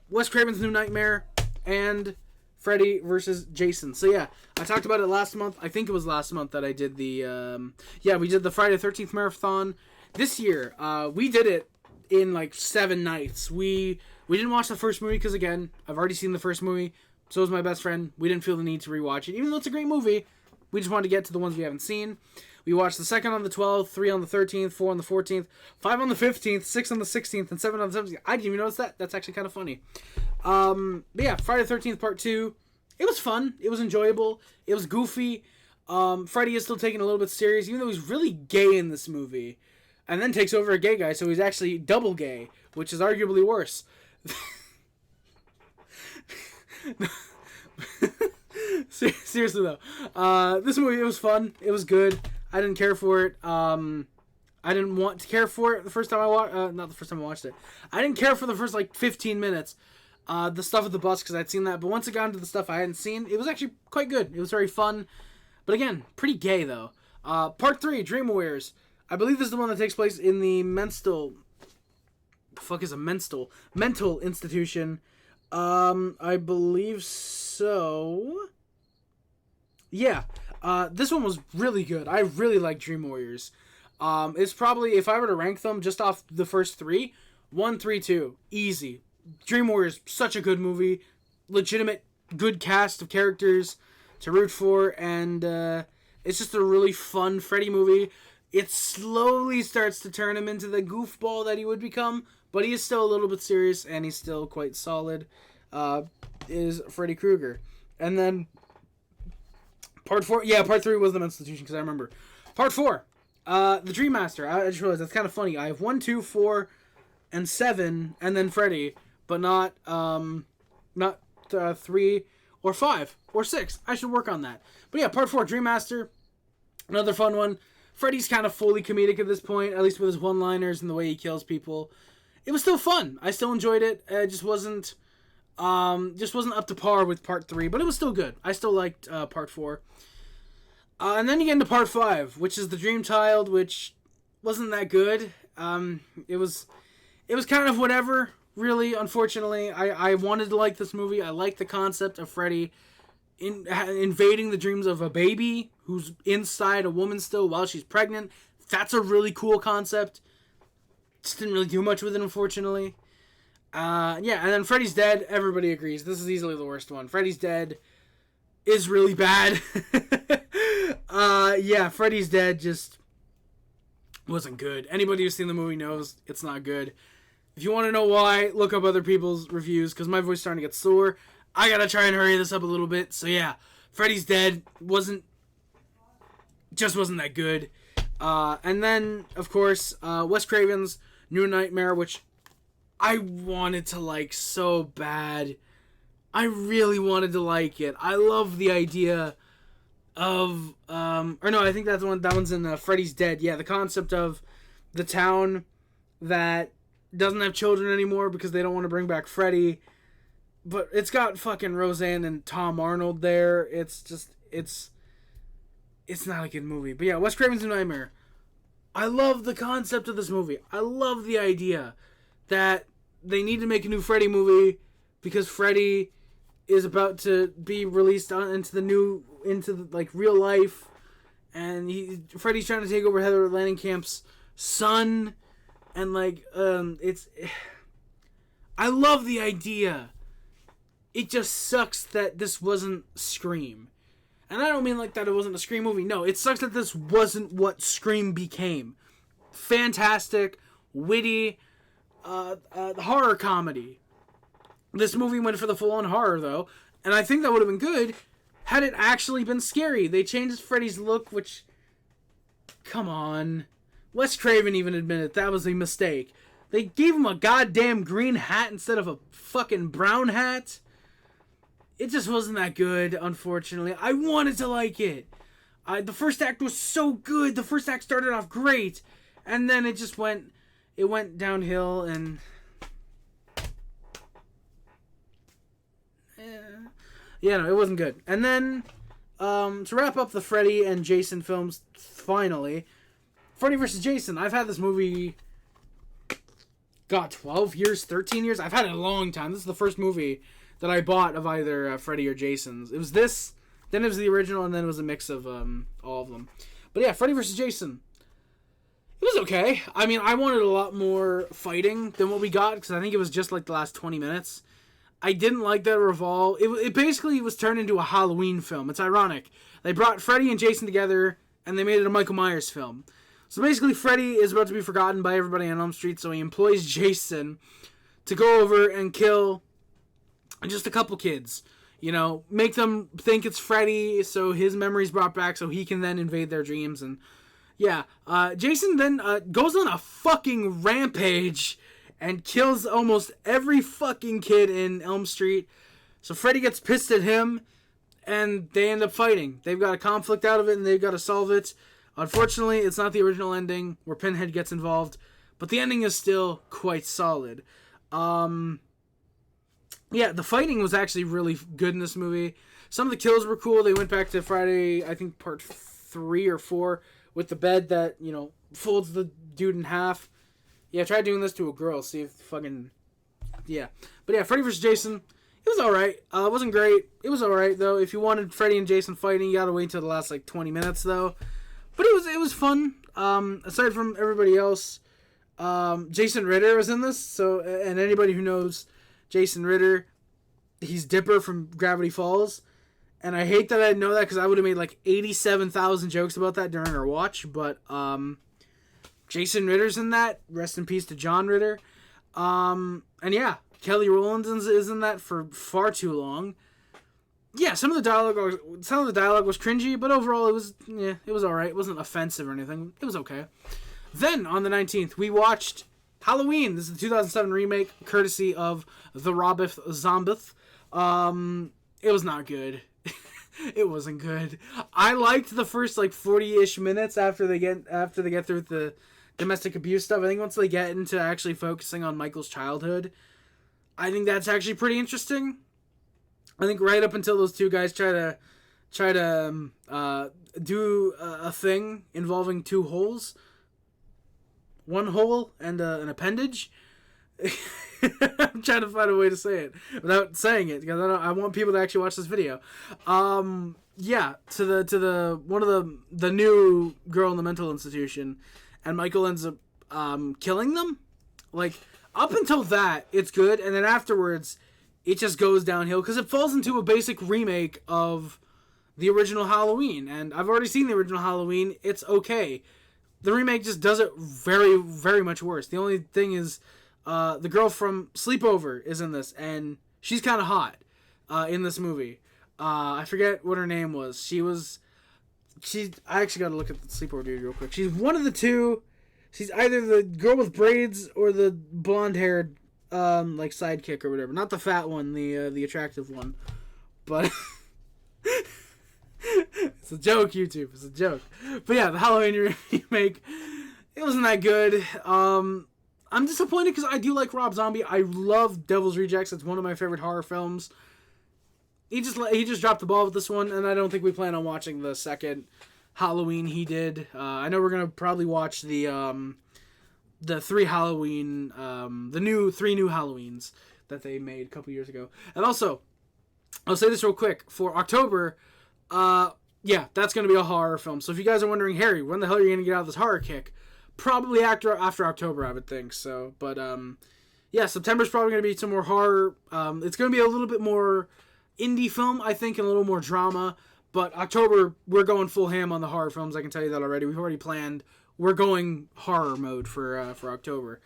Wes Craven's New Nightmare, and Freddy vs. Jason. So yeah, I talked about it last month. I think it was last month that I did the, we did the Friday the 13th marathon. This year, we did it in like 7 nights. We didn't watch the first movie because, again, I've already seen the first movie. So was my best friend. We didn't feel the need to rewatch it. Even though it's a great movie, we just wanted to get to the ones we haven't seen. We watched the second on the 12th, 3 on the 13th, 4 on the 14th, 5 on the 15th, 6 on the 16th, and 7 on the 17th. I didn't even notice that. That's actually kind of funny. But yeah, Friday the 13th Part 2. It was fun. It was enjoyable. It was goofy. Freddy is still taken a little bit serious, even though he's really gay in this movie. And then takes over a gay guy, so he's actually double gay, which is arguably worse. Seriously though, this movie, it was fun. It was good. I didn't care for it. I didn't want to care for it the first time I watched. Not the first time I watched it. I didn't care for the first like 15 minutes. The stuff with the bus, because I'd seen that. But once it got into the stuff I hadn't seen, it was actually quite good. It was very fun. But again, pretty gay though. Part 3, Dream Warriors. I believe this is the one that takes place in the mental. The fuck is a mental institution? I believe so. Yeah. This one was really good. I really like Dream Warriors. It's probably, if I were to rank them just off the first 3, 1, 3, 2, easy. Dream Warriors, such a good movie. Legitimate, good cast of characters to root for, and it's just a really fun Freddy movie. It slowly starts to turn him into the goofball that he would become, but he is still a little bit serious, and he's still quite solid, is Freddy Krueger. And then, Part 4, yeah, Part 3 was the institution, because I remember. Part 4, The Dream Master. I just realized, that's kind of funny. I have 1, 2, 4, and 7, and then Freddy, but not 3 or 5 or 6. I should work on that. But yeah, Part 4, Dream Master, another fun one. Freddy's kind of fully comedic at this point, at least with his one-liners and the way he kills people. It was still fun. I still enjoyed it. It just wasn't up to par with Part 3, but it was still good. I still liked Part 4. And then you get into Part 5, which is The Dream Child, which wasn't that good. It was kind of whatever, really, unfortunately. I wanted to like this movie. I liked the concept of Freddy invading the dreams of a baby who's inside a woman still while she's pregnant. That's a really cool concept. Just didn't really do much with it, unfortunately. Yeah, and then Freddy's Dead, everybody agrees. This is easily the worst one. Freddy's Dead is really bad. Yeah, Freddy's Dead just wasn't good. Anybody who's seen the movie knows it's not good. If you want to know why, look up other people's reviews, because my voice is starting to get sore. I gotta try and hurry this up a little bit. So yeah, Freddy's Dead wasn't that good. And then, of course, Wes Craven's New Nightmare, which I wanted to like so bad. I really wanted to like it. I love the idea of, or no, I think that one's in Freddy's Dead. Yeah, the concept of the town that doesn't have children anymore because they don't want to bring back Freddy. But it's got fucking Roseanne and Tom Arnold there. It's not a good movie. But yeah, Wes Craven's New Nightmare. I love the concept of this movie. I love the idea that they need to make a new Freddy movie because Freddy is about to be released into real life, and Freddy's trying to take over Heather Langenkamp's son, and I love the idea. It just sucks that this wasn't Scream. And I don't mean like that it wasn't a Scream movie. No, it sucks that this wasn't what Scream became. Fantastic, witty, horror comedy. This movie went for the full-on horror, though. And I think that would have been good had it actually been scary. They changed Freddy's look, which... Come on. Wes Craven even admitted that was a mistake. They gave him a goddamn green hat instead of a fucking brown hat. It just wasn't that good, unfortunately. I wanted to like it. The first act was so good. The first act started off great. And then it just went downhill, and... Yeah, no, it wasn't good. And then, to wrap up the Freddy and Jason films, finally, Freddy vs. Jason. I've had this movie, 12 years, 13 years? I've had it a long time. This is the first movie that I bought of either Freddy or Jason's. It was this, then it was the original, and then it was a mix of all of them. But yeah, Freddy vs. Jason. It was okay. I mean, I wanted a lot more fighting than what we got, because I think it was just like the last 20 minutes. I didn't like that revolve. It basically was turned into a Halloween film. It's ironic. They brought Freddy and Jason together, and they made it a Michael Myers film. So basically, Freddy is about to be forgotten by everybody on Elm Street, so he employs Jason to go over and kill just a couple kids. You know, make them think it's Freddy, so his memory's brought back, so he can then invade their dreams. And yeah, Jason then goes on a fucking rampage and kills almost every fucking kid in Elm Street. So Freddy gets pissed at him, and they end up fighting. They've got a conflict out of it, and they've got to solve it. Unfortunately, it's not the original ending where Pinhead gets involved, but the ending is still quite solid. Yeah, the fighting was actually really good in this movie. Some of the kills were cool. They went back to Friday, I think part 3 or 4, with the bed that, folds the dude in half. Yeah, try doing this to a girl. See if fucking... Yeah. But yeah, Freddy vs. Jason, it was alright. It wasn't great. It was alright, though. If you wanted Freddy and Jason fighting, you gotta wait until the last, 20 minutes, though. But it was fun. Aside from everybody else, Jason Ritter was in this. So, and anybody who knows Jason Ritter, he's Dipper from Gravity Falls. And I hate that I know that because I would have made 87,000 jokes about that during our watch. But Jason Ritter's in that. Rest in peace to John Ritter. And yeah, Kelly Rowland is in that for far too long. Yeah, some of the dialogue was cringy, but overall it was alright. It wasn't offensive or anything. It was okay. Then on the 19th, we watched Halloween. This is the 2007 remake, courtesy of the Rob Zombie. It was not good. It wasn't good. I liked the first 40-ish minutes after they get through the domestic abuse stuff. I think once they get into actually focusing on Michael's childhood, I think that's actually pretty interesting. I think right up until those two guys try to do a thing involving two holes, one hole and an appendage. I'm trying to find a way to say it without saying it because I want people to actually watch this video. Yeah, to the one of the new girl in the mental institution, and Michael ends up killing them. Up until that, it's good, and then afterwards, it just goes downhill because it falls into a basic remake of the original Halloween, and I've already seen the original Halloween. It's okay. The remake just does it very, very much worse. The only thing is, the girl from Sleepover is in this, and she's kind of hot in this movie. I forget what her name was. I actually got to look at the Sleepover dude real quick. She's one of the two. She's either the girl with braids or the blonde-haired, sidekick or whatever. Not the fat one, the attractive one. But it's a joke, YouTube. It's a joke. But yeah, the Halloween remake, it wasn't that good. I'm disappointed because I do like Rob Zombie. I love Devil's Rejects. It's one of my favorite horror films. He just dropped the ball with this one, and I don't think we plan on watching the second Halloween he did. I know we're gonna probably watch the three Halloween, the three new Halloweens that they made a couple years ago. And also, I'll say this real quick for October. Yeah, that's gonna be a horror film. So if you guys are wondering, Harry, when the hell are you gonna get out of this horror kick? Probably after October, I would think. So, but yeah, September's probably gonna be some more horror. It's gonna be a little bit more indie film, I think, and a little more drama. But October, we're going full ham on the horror films. I can tell you that already. We've already planned. We're going horror mode for October.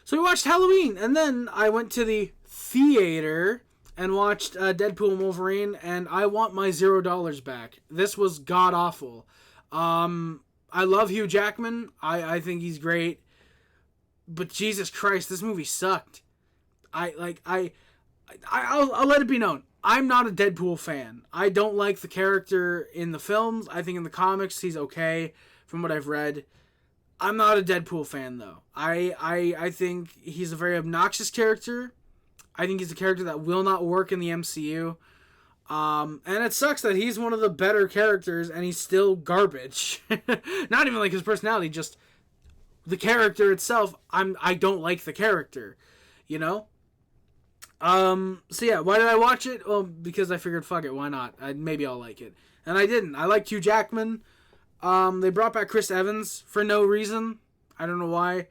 So we watched Halloween, and then I went to the theater and watched Deadpool and Wolverine, and I want my $0 back. This was god awful. I love Hugh Jackman. I think he's great, but Jesus Christ, this movie sucked. I'll let it be known. I'm not a Deadpool fan. I don't like the character in the films. I think in the comics he's okay from what I've read. I'm not a Deadpool fan though. I think he's a very obnoxious character. I think he's a character that will not work in the MCU. And it sucks that he's one of the better characters and he's still garbage. Not even his personality, just the character itself. I don't like the character, So yeah, why did I watch it? Well, because I figured, fuck it, why not? Maybe I'll like it. And I didn't. I liked Hugh Jackman. They brought back Chris Evans for no reason. I don't know why.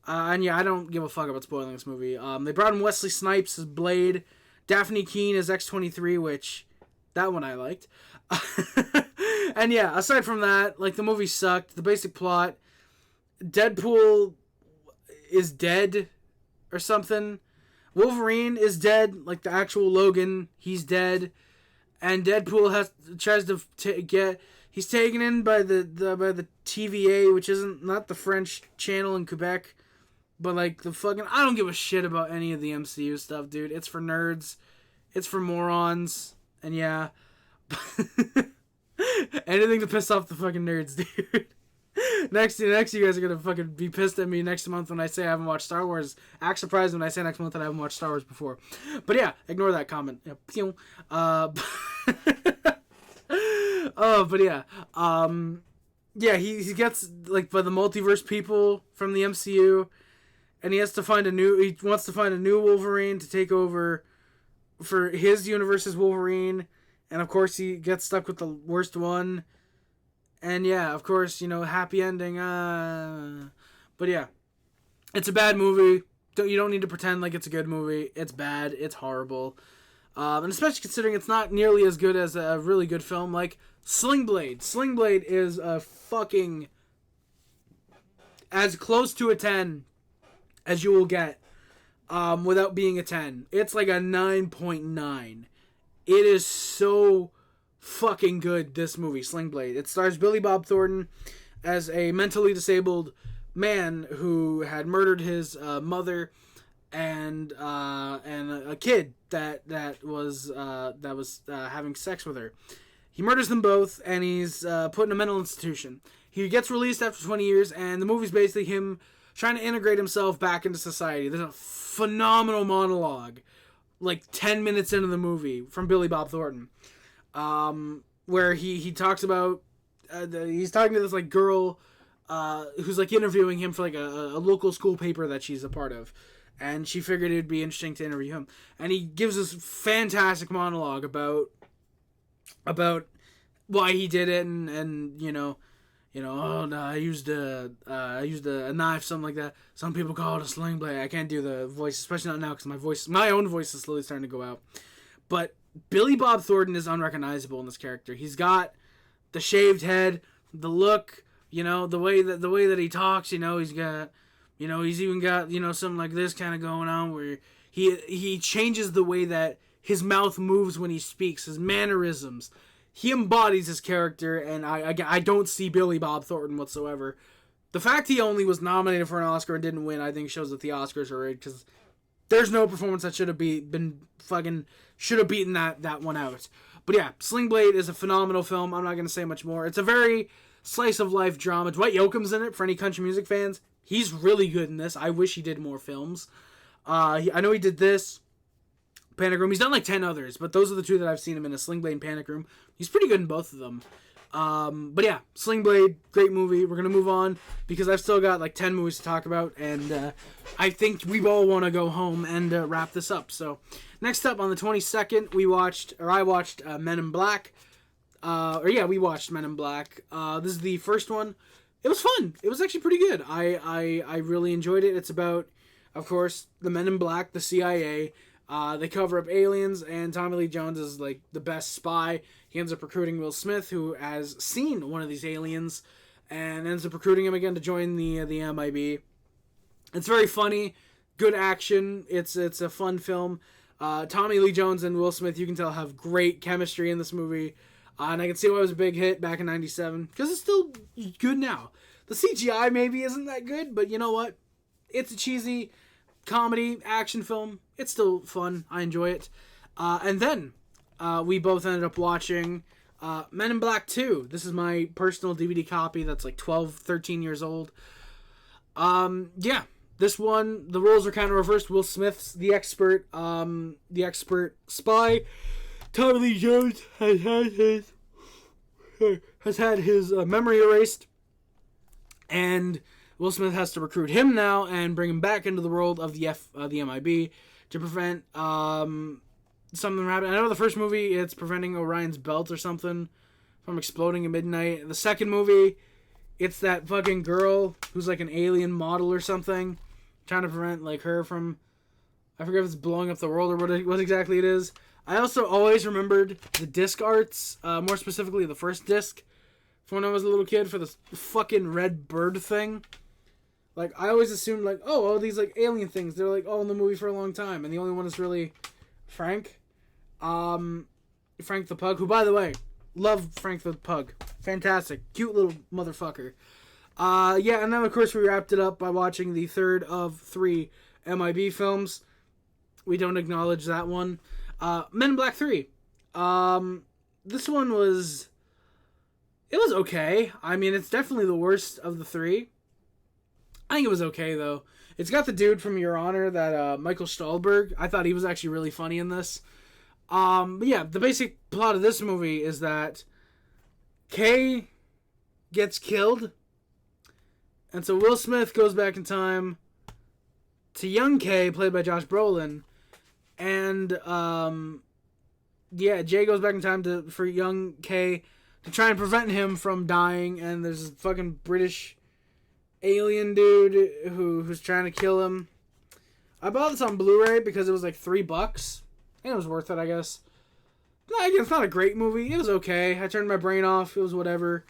And yeah, I don't give a fuck about spoiling this movie. They brought in Wesley Snipes as Blade, Daphne Keane as X-23, which, that one I liked. And yeah, aside from that, the movie sucked. The basic plot, Deadpool is dead or something. Wolverine is dead, the actual Logan. He's dead, and Deadpool tries to he's taken in by the TVA, which not the French channel in Quebec, but the fucking, I don't give a shit about any of the MCU stuff, dude. It's for nerds. It's for morons. And yeah. Anything to piss off the fucking nerds, dude. Next, you guys are gonna fucking be pissed at me next month when I say I haven't watched Star Wars. Act surprised when I say next month that I haven't watched Star Wars before. But yeah, ignore that comment. But yeah. Yeah, he gets, like, by the multiverse people from the MCU, and he wants to find a new Wolverine to take over for his universe's Wolverine, and of course he gets stuck with the worst one. And yeah, of course, happy ending. But yeah, it's a bad movie. You don't need to pretend like it's a good movie. It's bad. It's horrible. And especially considering it's not nearly as good as a really good film like Sling Blade. Sling Blade is a fucking as close to a 10 as you will get without being a 10. It's like a 9.9. It is so fucking good, this movie, Sling Blade. It stars Billy Bob Thornton as a mentally disabled man who had murdered his mother and a kid that was having sex with her. He murders them both, and he's put in a mental institution. He gets released after 20 years, and the movie's basically him trying to integrate himself back into society. There's a phenomenal monologue, like 10 minutes into the movie, from Billy Bob Thornton. Where he talks about he's talking to this like girl who's like interviewing him for like a local school paper that she's a part of, and she figured it'd be interesting to interview him, and he gives this fantastic monologue about why he did it, and oh no, I used a knife, something like that. Some people call it a sling blade. I can't do the voice, especially not now because my own voice is slowly starting to go out, but Billy Bob Thornton is unrecognizable in this character. He's got the shaved head, the look, the way that he talks. He's got, he's even got something like this kind of going on where he changes the way that his mouth moves when he speaks, his mannerisms. He embodies his character, and I don't see Billy Bob Thornton whatsoever. The fact he only was nominated for an Oscar and didn't win, I think, shows that the Oscars are rigged, because there's no performance that should have beaten that one out. But yeah, Sling Blade is a phenomenal film. I'm not going to say much more. It's a very slice of life drama. Dwight Yoakam's in it for any country music fans. He's really good in this. I wish he did more films. I know he did this, Panic Room. He's done like 10 others, but those are the two that I've seen him in, a Sling Blade and Panic Room. He's pretty good in both of them. But yeah, Sling Blade, great movie. We're going to move on because I've still got like 10 movies to talk about, and I think we all want to go home and wrap this up. So next up on the 22nd, I watched Men in Black. We watched Men in Black. This is the first one. It was fun. It was actually pretty good. I really enjoyed it. It's about, of course, the Men in Black, the CIA. They cover up aliens, and Tommy Lee Jones is like the best spy. He ends up recruiting Will Smith, who has seen one of these aliens, and ends up recruiting him again to join the MIB. It's very funny, good action. It's a fun film. Tommy Lee Jones and Will Smith, you can tell, have great chemistry in this movie, and I can see why it was a big hit back in '97 because it's still good now. The CGI maybe isn't that good, but you know what? It's a cheesy comedy action film. It's still fun. I enjoy it. And then we both ended up watching Men in Black 2. This is my personal DVD copy that's like 12, 13 years old. Yeah, this one, the roles are kind of reversed. Will Smith's the expert spy. Tommy Lee Jones has had his memory erased, and Will Smith has to recruit him now and bring him back into the world of the MIB to prevent something from happening. I know the first movie, it's preventing Orion's belt or something from exploding at midnight. The second movie, it's that fucking girl who's like an alien model or something, trying to prevent like her from, I forget if it's blowing up the world or what exactly it is. I also always remembered the disc arts, more specifically the first disc from when I was a little kid for the fucking red bird thing. Like, I always assumed, like, all these, like, alien things, they're, like, all in the movie for a long time. And the only one is really Frank. Frank the Pug, who, by the way, love Frank the Pug. Fantastic. Cute little motherfucker. Yeah, and then, of course, we wrapped it up by watching the third of 3 MIB films. We don't acknowledge that one. Men in Black 3. This one was... It was okay. I mean, it's definitely the worst of the three. I think it was okay, though. It's got the dude from Your Honor, that Michael Stahlberg. I thought he was actually really funny in this. But yeah, the basic plot of this movie is that Kay gets killed. And so Will Smith goes back in time to young Kay, played by Josh Brolin. And, yeah, Jay goes back in time for young Kay to try and prevent him from dying. And there's this fucking British alien dude who's trying to kill him. I bought this on Blu-ray because it was like $3. And it was worth it, I guess. No, again, it's not a great movie. It was okay. I turned my brain off. It was whatever.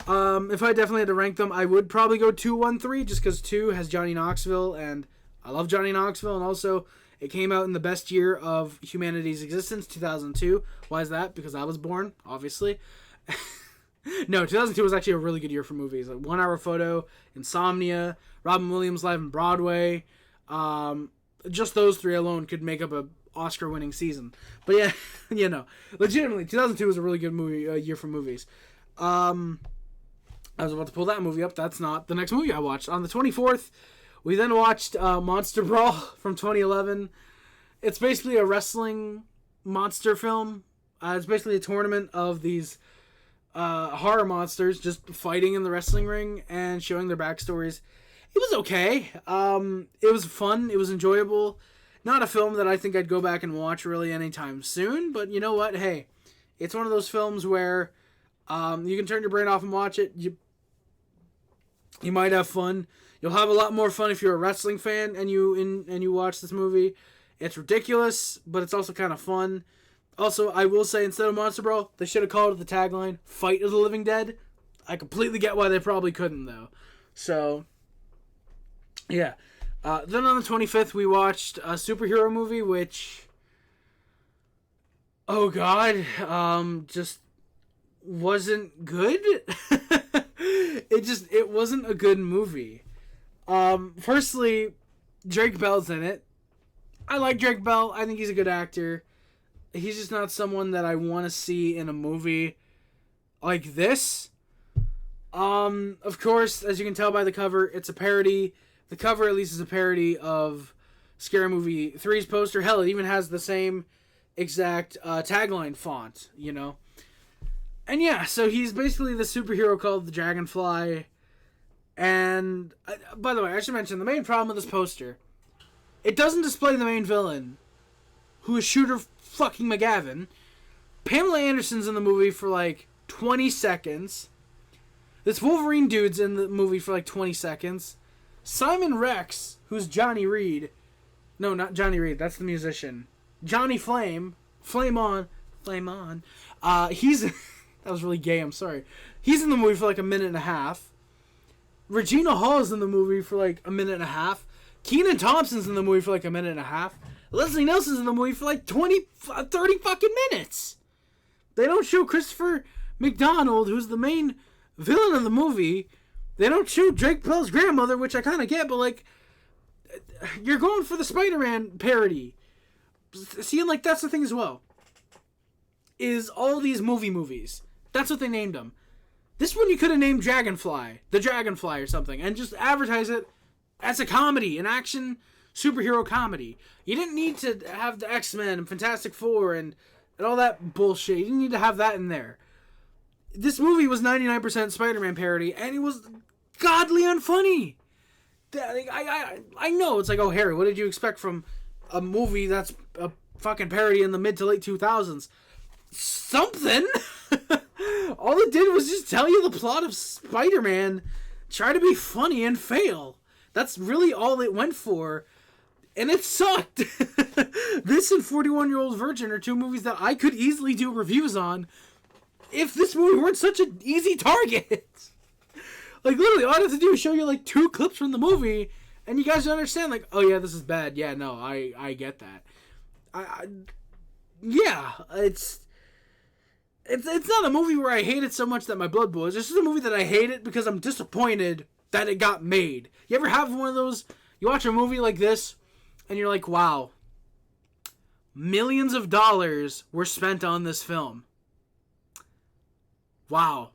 If I definitely had to rank them, I would probably go 2, 1, 3, just because 2 has Johnny Knoxville, and I love Johnny Knoxville, and also it came out in the best year of humanity's existence, 2002. Why is that? Because I was born, obviously. No, 2002 was actually a really good year for movies. Like 1 Hour Photo, Insomnia, Robin Williams Live on Broadway. Just those 3 alone could make up a Oscar-winning season. But yeah, you know, legitimately, 2002 was a really good year for movies. I was about to pull that movie up. That's not the next movie I watched. On the 24th, we then watched Monster Brawl from 2011. It's basically a wrestling monster film. It's basically a tournament of these horror monsters just fighting in the wrestling ring and showing their backstories. It was okay. It was fun. It was enjoyable. Not a film that I think I'd go back and watch really anytime soon, but you know what? Hey, it's one of those films where you can turn your brain off and watch it. You might have fun. You'll have a lot more fun if you're a wrestling fan and you watch this movie. It's ridiculous, but it's also kind of fun. Also, I will say, instead of Monster Brawl, they should have called it the tagline, Fight of the Living Dead. I completely get why they probably couldn't, though. So, yeah. Then on the 25th, we watched a superhero movie, which... Oh, God. Just wasn't good. It wasn't a good movie. Firstly, Drake Bell's in it. I like Drake Bell. I think he's a good actor. He's just not someone that I want to see in a movie like this. Of course, as you can tell by the cover, it's a parody. The cover, at least, is a parody of Scary Movie 3's poster. Hell, it even has the same exact tagline font, you know? And yeah, so he's basically the superhero called the Dragonfly. And, by the way, I should mention, the main problem with this poster, it doesn't display the main villain, who is Shooter fucking McGavin. Pamela Anderson's in the movie for like 20 seconds. This Wolverine dude's in the movie for like 20 seconds. Simon Rex, who's Johnny Reed. No, not Johnny Reed, that's the musician. Johnny Flame. Flame on. Flame on. He's... that was really gay, I'm sorry. He's in the movie for like a minute and a half. Regina Hall's in the movie for like a minute and a half. Kenan Thompson's in the movie for like a minute and a half. Leslie Nelson's in the movie for like 30 fucking minutes. They don't show Christopher McDonald, who's the main villain of the movie. They don't show Drake Bell's grandmother, which I kind of get, but like, you're going for the Spider-Man parody. See, like, that's the thing as well. Is all these movies. That's what they named them. This one you could have named Dragonfly. The Dragonfly or something. And just advertise it as a comedy. An action superhero comedy. You didn't need to have the X-Men and Fantastic Four and all that bullshit. You didn't need to have that in there. This movie was 99% Spider-Man parody, and it was godly unfunny. I know, it's like, oh, Harry, what did you expect from a movie that's a fucking parody in the mid to late 2000s? Something! All it did was just tell you the plot of Spider-Man, try to be funny and fail. That's really all it went for. And it sucked. This and 41-Year-Old Virgin are two movies that I could easily do reviews on if this movie weren't such an easy target. Like, literally, all I have to do is show you, like, 2 clips from the movie, and you guys understand, like, oh, yeah, this is bad. Yeah, no, I get that. Yeah, it's not a movie where I hate it so much that my blood boils. It's just a movie that I hate it because I'm disappointed that it got made. You ever have one of those, you watch a movie like this, and you're like, wow, millions of dollars were spent on this film. Wow.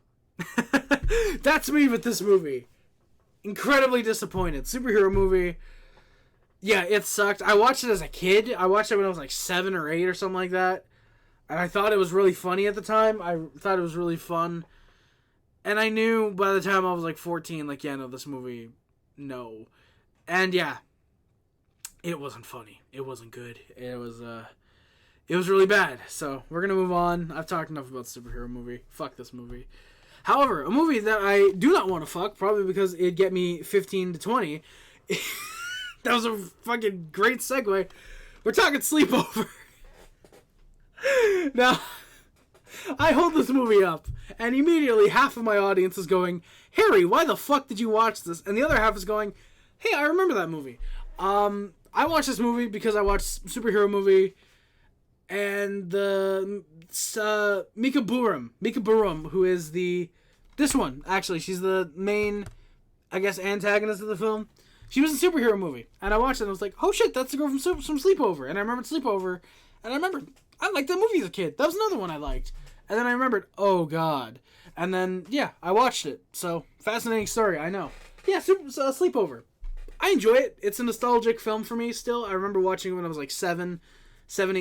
That's me with this movie. Incredibly disappointed. Superhero movie. Yeah, it sucked. I watched it as a kid. I watched it when I was like 7 or 8 or something like that. And I thought it was really funny at the time. I thought it was really fun. And I knew by the time I was like 14, like, yeah, no, this movie, no. And yeah, it wasn't funny. It wasn't good. It was really bad. So we're going to move on. I've talked enough about the superhero movie. Fuck this movie. However, a movie that I do not want to fuck, probably because it'd get me 15 to 20. That was a fucking great segue. We're talking Sleepover. Now, I hold this movie up, and immediately half of my audience is going, Harry, why the fuck did you watch this? And the other half is going, hey, I remember that movie. I watched this movie because I watched superhero movie, and the Mika Burum, who is this one, actually, she's the main, I guess, antagonist of the film. She was a superhero movie, and I watched it, and I was like, oh shit, that's the girl from Sleepover. And I remembered Sleepover, and I remembered, I liked that movie as a kid. That was another one I liked. And then I remembered, oh god. And then, yeah, I watched it. So, fascinating story, I know. Yeah, Sleepover. I enjoy it. It's a nostalgic film for me still. I remember watching it when I was like 8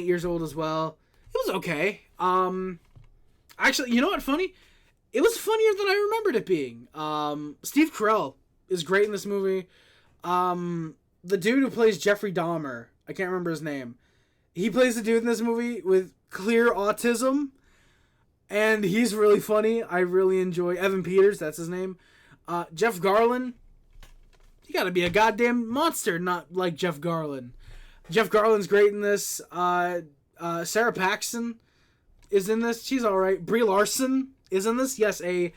years old as well. It was okay. Actually, you know what, funny? It was funnier than I remembered it being. Steve Carell is great in this movie. The dude who plays Jeffrey Dahmer, I can't remember his name. He plays the dude in this movie with clear autism, and he's really funny. I really enjoy Evan Peters, that's his name. Jeff Garlin, you gotta be a goddamn monster, not like Jeff Garlin. Jeff Garlin's great in this. Sarah Paxton is in this. She's alright. Brie Larson is in this. Yes, I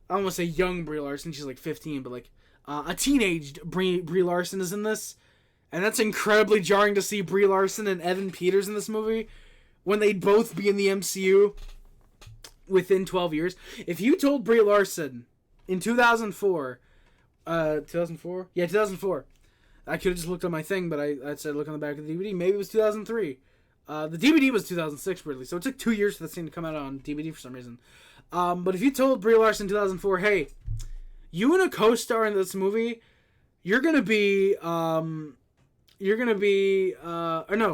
don't want to say young Brie Larson. She's like 15, but like a teenaged Brie Larson is in this. And that's incredibly jarring to see Brie Larson and Evan Peters in this movie when they'd both be in the MCU within 12 years. If you told Brie Larson in 2004, 2004? Yeah, 2004. I could have just looked on my thing, but I said look on the back of the DVD. Maybe it was 2003. The DVD was 2006, weirdly, so it took 2 years for this thing to come out on DVD for some reason. But if you told Brie Larson in 2004, hey, you and a co-star in this movie, you're gonna be, or no,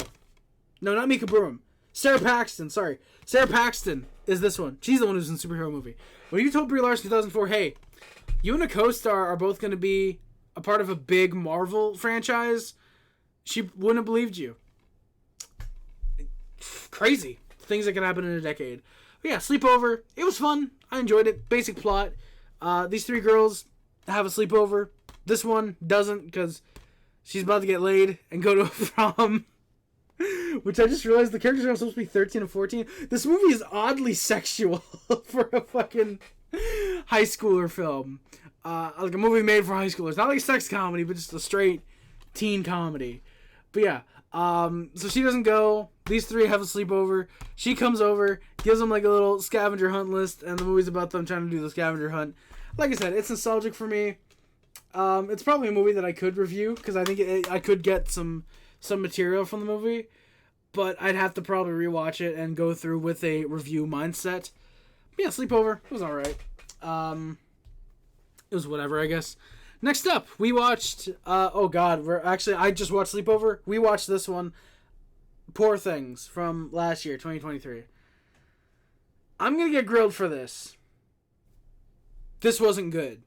not Mika Burum. Sarah Paxton, sorry. Sarah Paxton is this one. She's the one who's in the superhero movie. When you told Brie Larson in 2004, hey, you and a co-star are both gonna be a part of a big Marvel franchise, she wouldn't have believed you. Crazy. Things that can happen in a decade. But yeah, Sleepover. It was fun. I enjoyed it. Basic plot. These 3 girls have a sleepover. This one doesn't because she's about to get laid and go to a prom. Which I just realized the characters are supposed to be 13 and 14. This movie is oddly sexual for a fucking high schooler film. Like a movie made for high schoolers. Not like a sex comedy, but just a straight teen comedy. But yeah, so she doesn't go. These 3 have a sleepover. She comes over, gives them like a little scavenger hunt list, and the movie's about them trying to do the scavenger hunt. Like I said, it's nostalgic for me. It's probably a movie that I could review, because I think I could get some material from the movie, but I'd have to probably rewatch it and go through with a review mindset. But yeah, Sleepover. It was alright. It was whatever, I guess. Next up, we watched, I just watched Sleepover. We watched this one, Poor Things, from last year, 2023. I'm gonna get grilled for this. This wasn't good.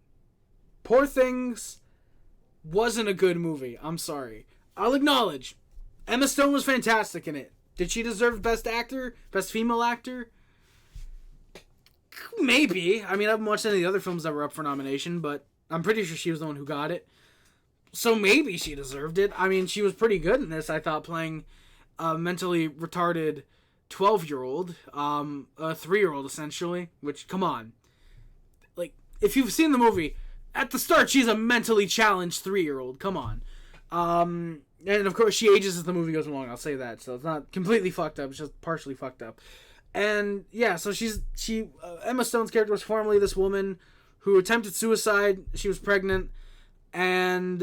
Poor Things wasn't a good movie. I'm sorry. I'll acknowledge, Emma Stone was fantastic in it. Did she deserve Best Actor? Best Female Actor? Maybe. I mean, I haven't watched any of the other films that were up for nomination, but I'm pretty sure she was the one who got it. So maybe she deserved it. I mean, she was pretty good in this, I thought, playing a mentally retarded 12-year-old, a 3-year-old, essentially, which, come on. Like, if you've seen the movie, at the start, she's a mentally challenged 3-year-old. Come on. And, of course, she ages as the movie goes along, I'll say that. So it's not completely fucked up, it's just partially fucked up. And, yeah, so Emma Stone's character was formerly this woman who attempted suicide. She was pregnant. And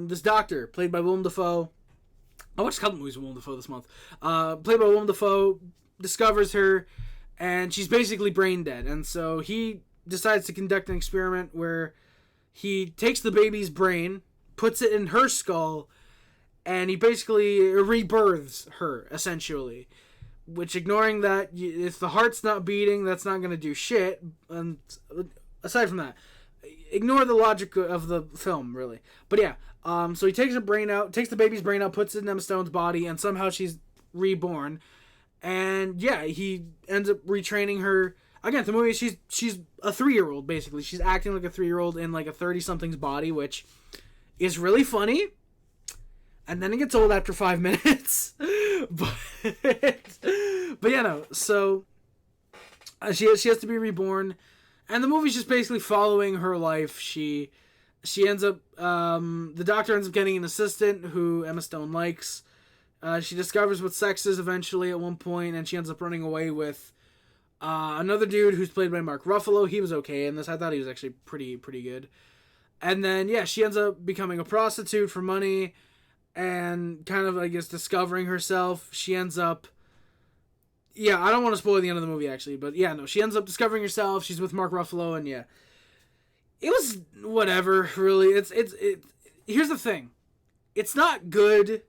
this doctor, played by Willem Dafoe, I watched a couple movies with Willem Dafoe this month. Played by Willem Dafoe, discovers her, and she's basically brain dead. And so he decides to conduct an experiment where he takes the baby's brain, puts it in her skull, and he basically rebirths her, essentially. Which, ignoring that, if the heart's not beating, that's not going to do shit. And aside from that, ignore the logic of the film, really. But yeah, so he takes takes the baby's brain out, puts it in Emma Stone's body, and somehow she's reborn. And yeah, he ends up retraining her. Again, the movie, she's a 3-year-old, basically. She's acting like a 3-year-old in like a 30-something's body, which is really funny. And then it gets old after 5 minutes. but yeah, no. So she has to be reborn. And the movie's just basically following her life. She ends up, the doctor ends up getting an assistant who Emma Stone likes. She discovers what sex is eventually at one point, and she ends up running away with another dude who's played by Mark Ruffalo. He was okay in this. I thought he was actually pretty good. And then, yeah, she ends up becoming a prostitute for money and kind of, I guess, discovering herself. She ends up... Yeah, I don't want to spoil the end of the movie, actually, but yeah, no, she ends up discovering herself. She's with Mark Ruffalo, and yeah. It was whatever, really. Here's the thing. It's not good,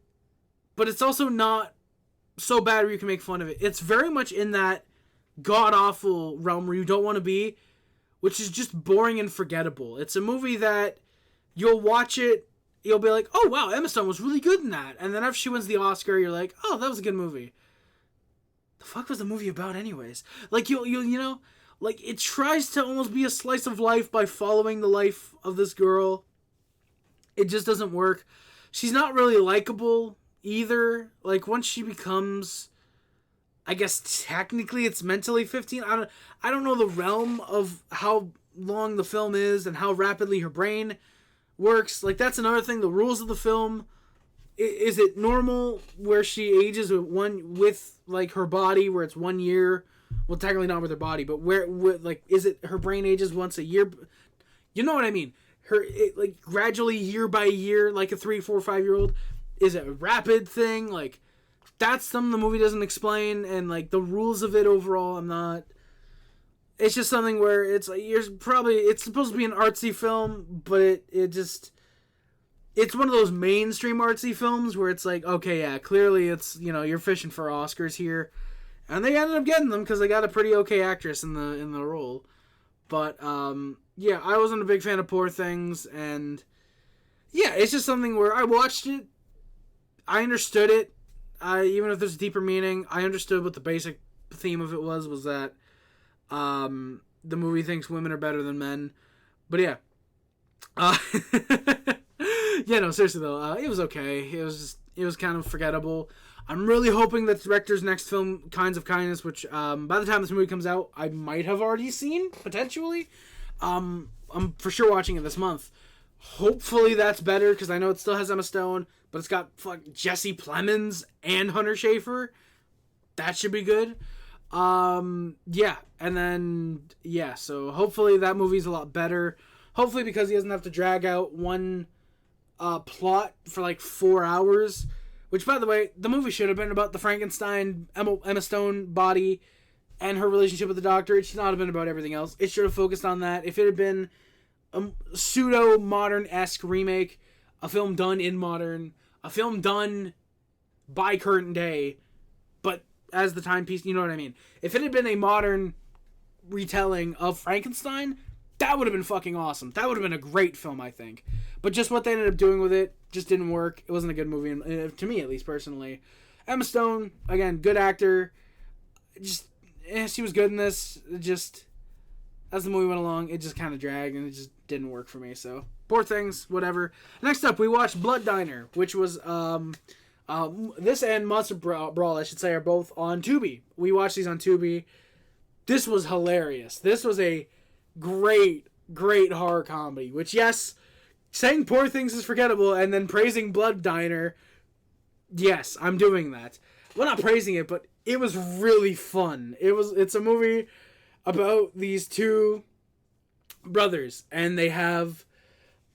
but it's also not so bad where you can make fun of it. It's very much in that god-awful realm where you don't want to be, which is just boring and forgettable. It's a movie that you'll watch it, you'll be like, oh wow, Emma Stone was really good in that. And then after she wins the Oscar, you're like, oh, that was a good movie. The fuck was the movie about anyways? Like, you know, like, it tries to almost be a slice of life by following the life of this girl. It just doesn't work. She's not really likable either. Like, once she becomes, I guess technically it's mentally 15. I don't know the realm of how long the film is and how rapidly her brain works. Like, that's another thing. The rules of the film, is it normal where she ages with like her body, where it's 1 year? Well, technically not with her body, but where like, is it her brain ages once a year? You know what I mean? Like, gradually, year by year, like a 3, 4, 5-year-old. Is it a rapid thing? Like, that's something the movie doesn't explain, and like the rules of it overall, I'm not. It's just something where it's like it's supposed to be an artsy film, but it's one of those mainstream artsy films where it's like, okay, yeah, clearly it's, you know, you're fishing for Oscars here, and they ended up getting them because they got a pretty okay actress in the role. But yeah, I wasn't a big fan of Poor Things, and yeah, it's just something where I watched it, I understood it, even if there's a deeper meaning, I understood what the basic theme of it was that the movie thinks women are better than men. But yeah. Yeah, no, seriously though, it was okay. It was kind of forgettable. I'm really hoping that the director's next film, Kinds of Kindness, which by the time this movie comes out, I might have already seen, potentially. I'm for sure watching it this month. Hopefully that's better, because I know it still has Emma Stone, but it's got Jesse Plemons and Hunter Schafer. That should be good. Yeah, and then, yeah, so hopefully that movie's a lot better. Hopefully, because he doesn't have to drag out one plot for like 4 hours. Which, by the way, the movie should have been about the Frankenstein Emma Stone body and her relationship with the doctor. It should not have been about everything else. It should have focused on that. If it had been a pseudo-modern-esque remake, a film done in modern, a film done by current day, but as the timepiece, you know what I mean? If it had been a modern retelling of Frankenstein, that would have been fucking awesome. That would have been a great film, I think. But just what they ended up doing with it just didn't work. It wasn't a good movie, to me at least, personally. Emma Stone, again, good actor. She was good in this. Just, as the movie went along, it just kind of dragged, and it just didn't work for me. So, Poor Things, whatever. Next up, we watched Blood Diner, which was, this and Monster Brawl, I should say, are both on Tubi. We watched these on Tubi. This was hilarious. This was a great horror comedy, which, yes, saying Poor Things is forgettable and then praising Blood Diner, yes, I'm doing that. Well, not praising it, but it was really fun. It's a movie about these two brothers, and they have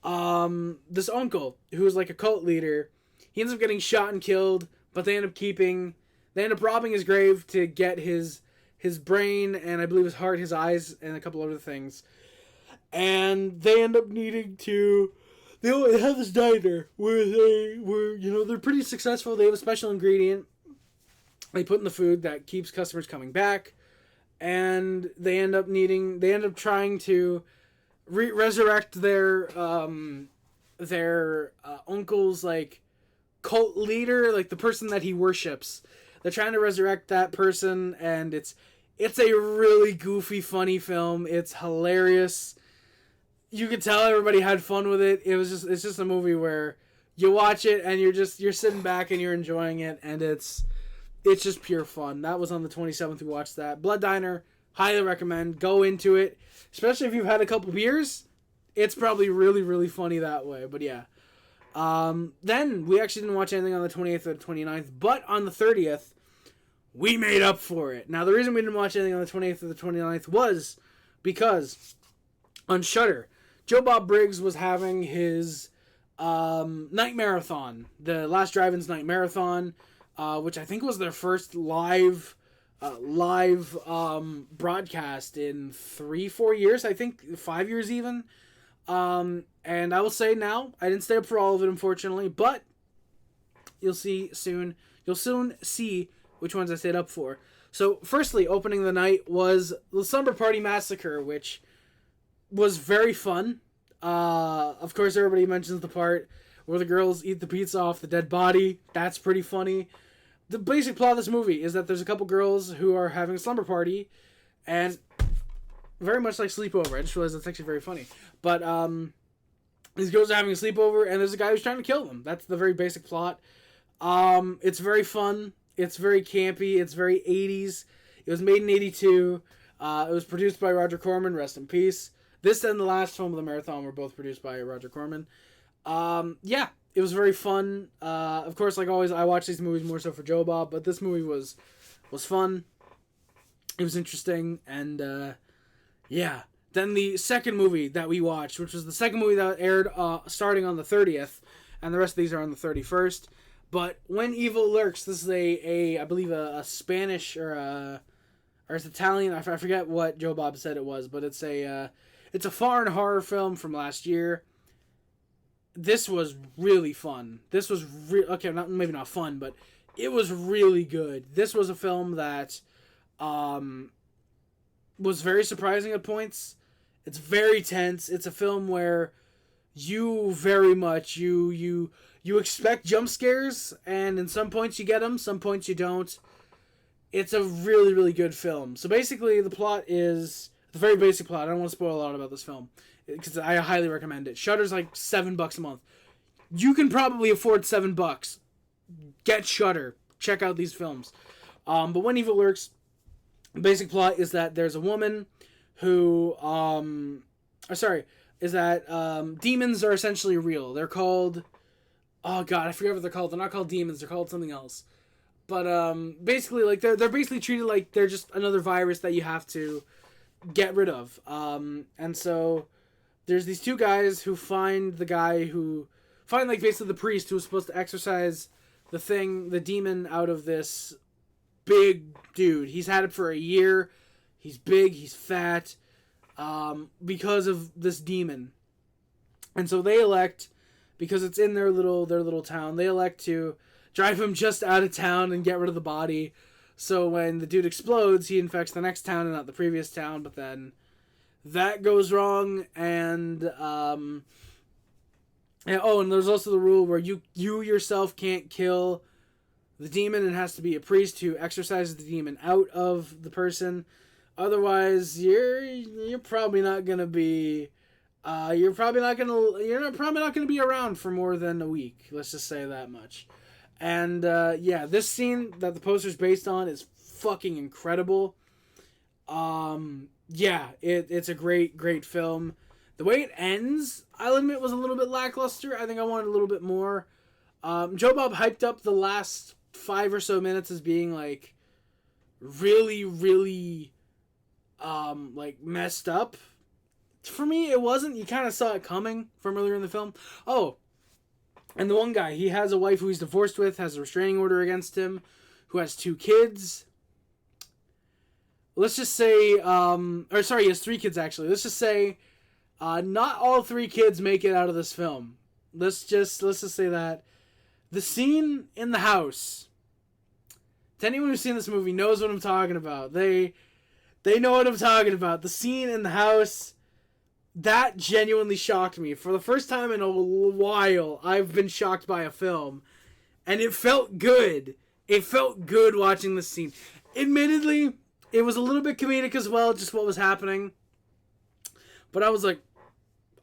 this uncle who's like a cult leader. He ends up getting shot and killed, but they end up robbing his grave to get his brain, and I believe his heart, his eyes, and a couple other things. And they end up needing to... They have this diner where they're pretty successful. They have a special ingredient they put in the food that keeps customers coming back. And they end up trying to resurrect their uncle's, like, cult leader, like the person that he worships. They're trying to resurrect that person, and it's a really goofy, funny film. It's hilarious. You could tell everybody had fun with it. It's just a movie where you watch it and you're sitting back and you're enjoying it, and it's just pure fun. That was on the 27th. We watched that. Blood Diner, highly recommend. Go into it, especially if you've had a couple beers. It's probably really, really funny that way. But yeah. Then we actually didn't watch anything on the 28th or the 29th, but on the 30th, we made up for it. Now, the reason we didn't watch anything on the 28th or the 29th was because on Shudder, Joe Bob Briggs was having his night marathon, the Last Drive-In's night marathon, which I think was their first live broadcast in 3-4 years. I think 5 years even. And I will say now, I didn't stay up for all of it, unfortunately, but you'll see soon. You'll soon see which ones I stayed up for. So, firstly, opening the night was the Slumber Party Massacre, which was very fun. Of course, everybody mentions the part where the girls eat the pizza off the dead body. That's pretty funny. The basic plot of this movie is that there's a couple girls who are having a slumber party, and very much like Sleepover. I just realized that's actually very funny. But these girls are having a sleepover, and there's a guy who's trying to kill them. That's the very basic plot. It's very fun. It's very campy. It's very 80s. It was made in 82. It was produced by Roger Corman. Rest in peace. This and the last film of the marathon were both produced by Roger Corman. Yeah, it was very fun. Of course, like always, I watch these movies more so for Joe Bob, but this movie was fun. It was interesting, and yeah. Then the second movie that we watched, which was the second movie that aired starting on the 30th, and the rest of these are on the 31st. But When Evil Lurks, this is I believe a Spanish or it's Italian. I forget what Joe Bob said it was, but it's a foreign horror film from last year. This was really fun. This was okay, maybe not fun, but it was really good. This was a film that was very surprising at points. It's very tense. It's a film where you very much you expect jump scares, and in some points you get them, some points you don't. It's a really, really good film. So basically, the plot is the very basic plot. I don't want to spoil a lot about this film because I highly recommend it. Shudder's like $7 a month. You can probably afford $7. Get Shudder. Check out these films. But When Evil Lurks, the basic plot is that there's a woman who, demons are essentially real. They're called, oh god, I forget what they're called. They're not called demons. They're called something else. But basically, like they're basically treated like they're just another virus that you have to get rid of. And so there's these two guys who find like basically the priest who was supposed to exorcise the demon out of this big dude. He's had it for a year. He's big. He's fat. Because of this demon. And so they elect, because it's in their little town, they elect to drive him just out of town and get rid of the body. So when the dude explodes, he infects the next town and not the previous town. But then that goes wrong, and and there's also the rule where you yourself can't kill the demon. It has to be a priest who exorcises the demon out of the person. Otherwise, you're probably not gonna be you're probably not gonna be around for more than a week. Let's just say that much. And this scene that the poster's based on is fucking incredible. It's a great film. The way it ends, I'll admit, was a little bit lackluster. I think I wanted a little bit more. Joe Bob hyped up the last 5 or so minutes as being like really, really like messed up. For me, it wasn't. You kind of saw it coming from earlier in the film. Oh, And the one guy, he has a wife who he's divorced with, has a restraining order against him, who has 2 kids. Let's just say, he has 3 kids actually. Let's just say, not all 3 kids make it out of this film. Let's just say that. The scene in the house, to anyone who's seen this movie knows what I'm talking about. They know what I'm talking about. The scene in the house, that genuinely shocked me. For the first time in a while, I've been shocked by a film. And it felt good. It felt good watching this scene. Admittedly, it was a little bit comedic as well, just what was happening. But I was like,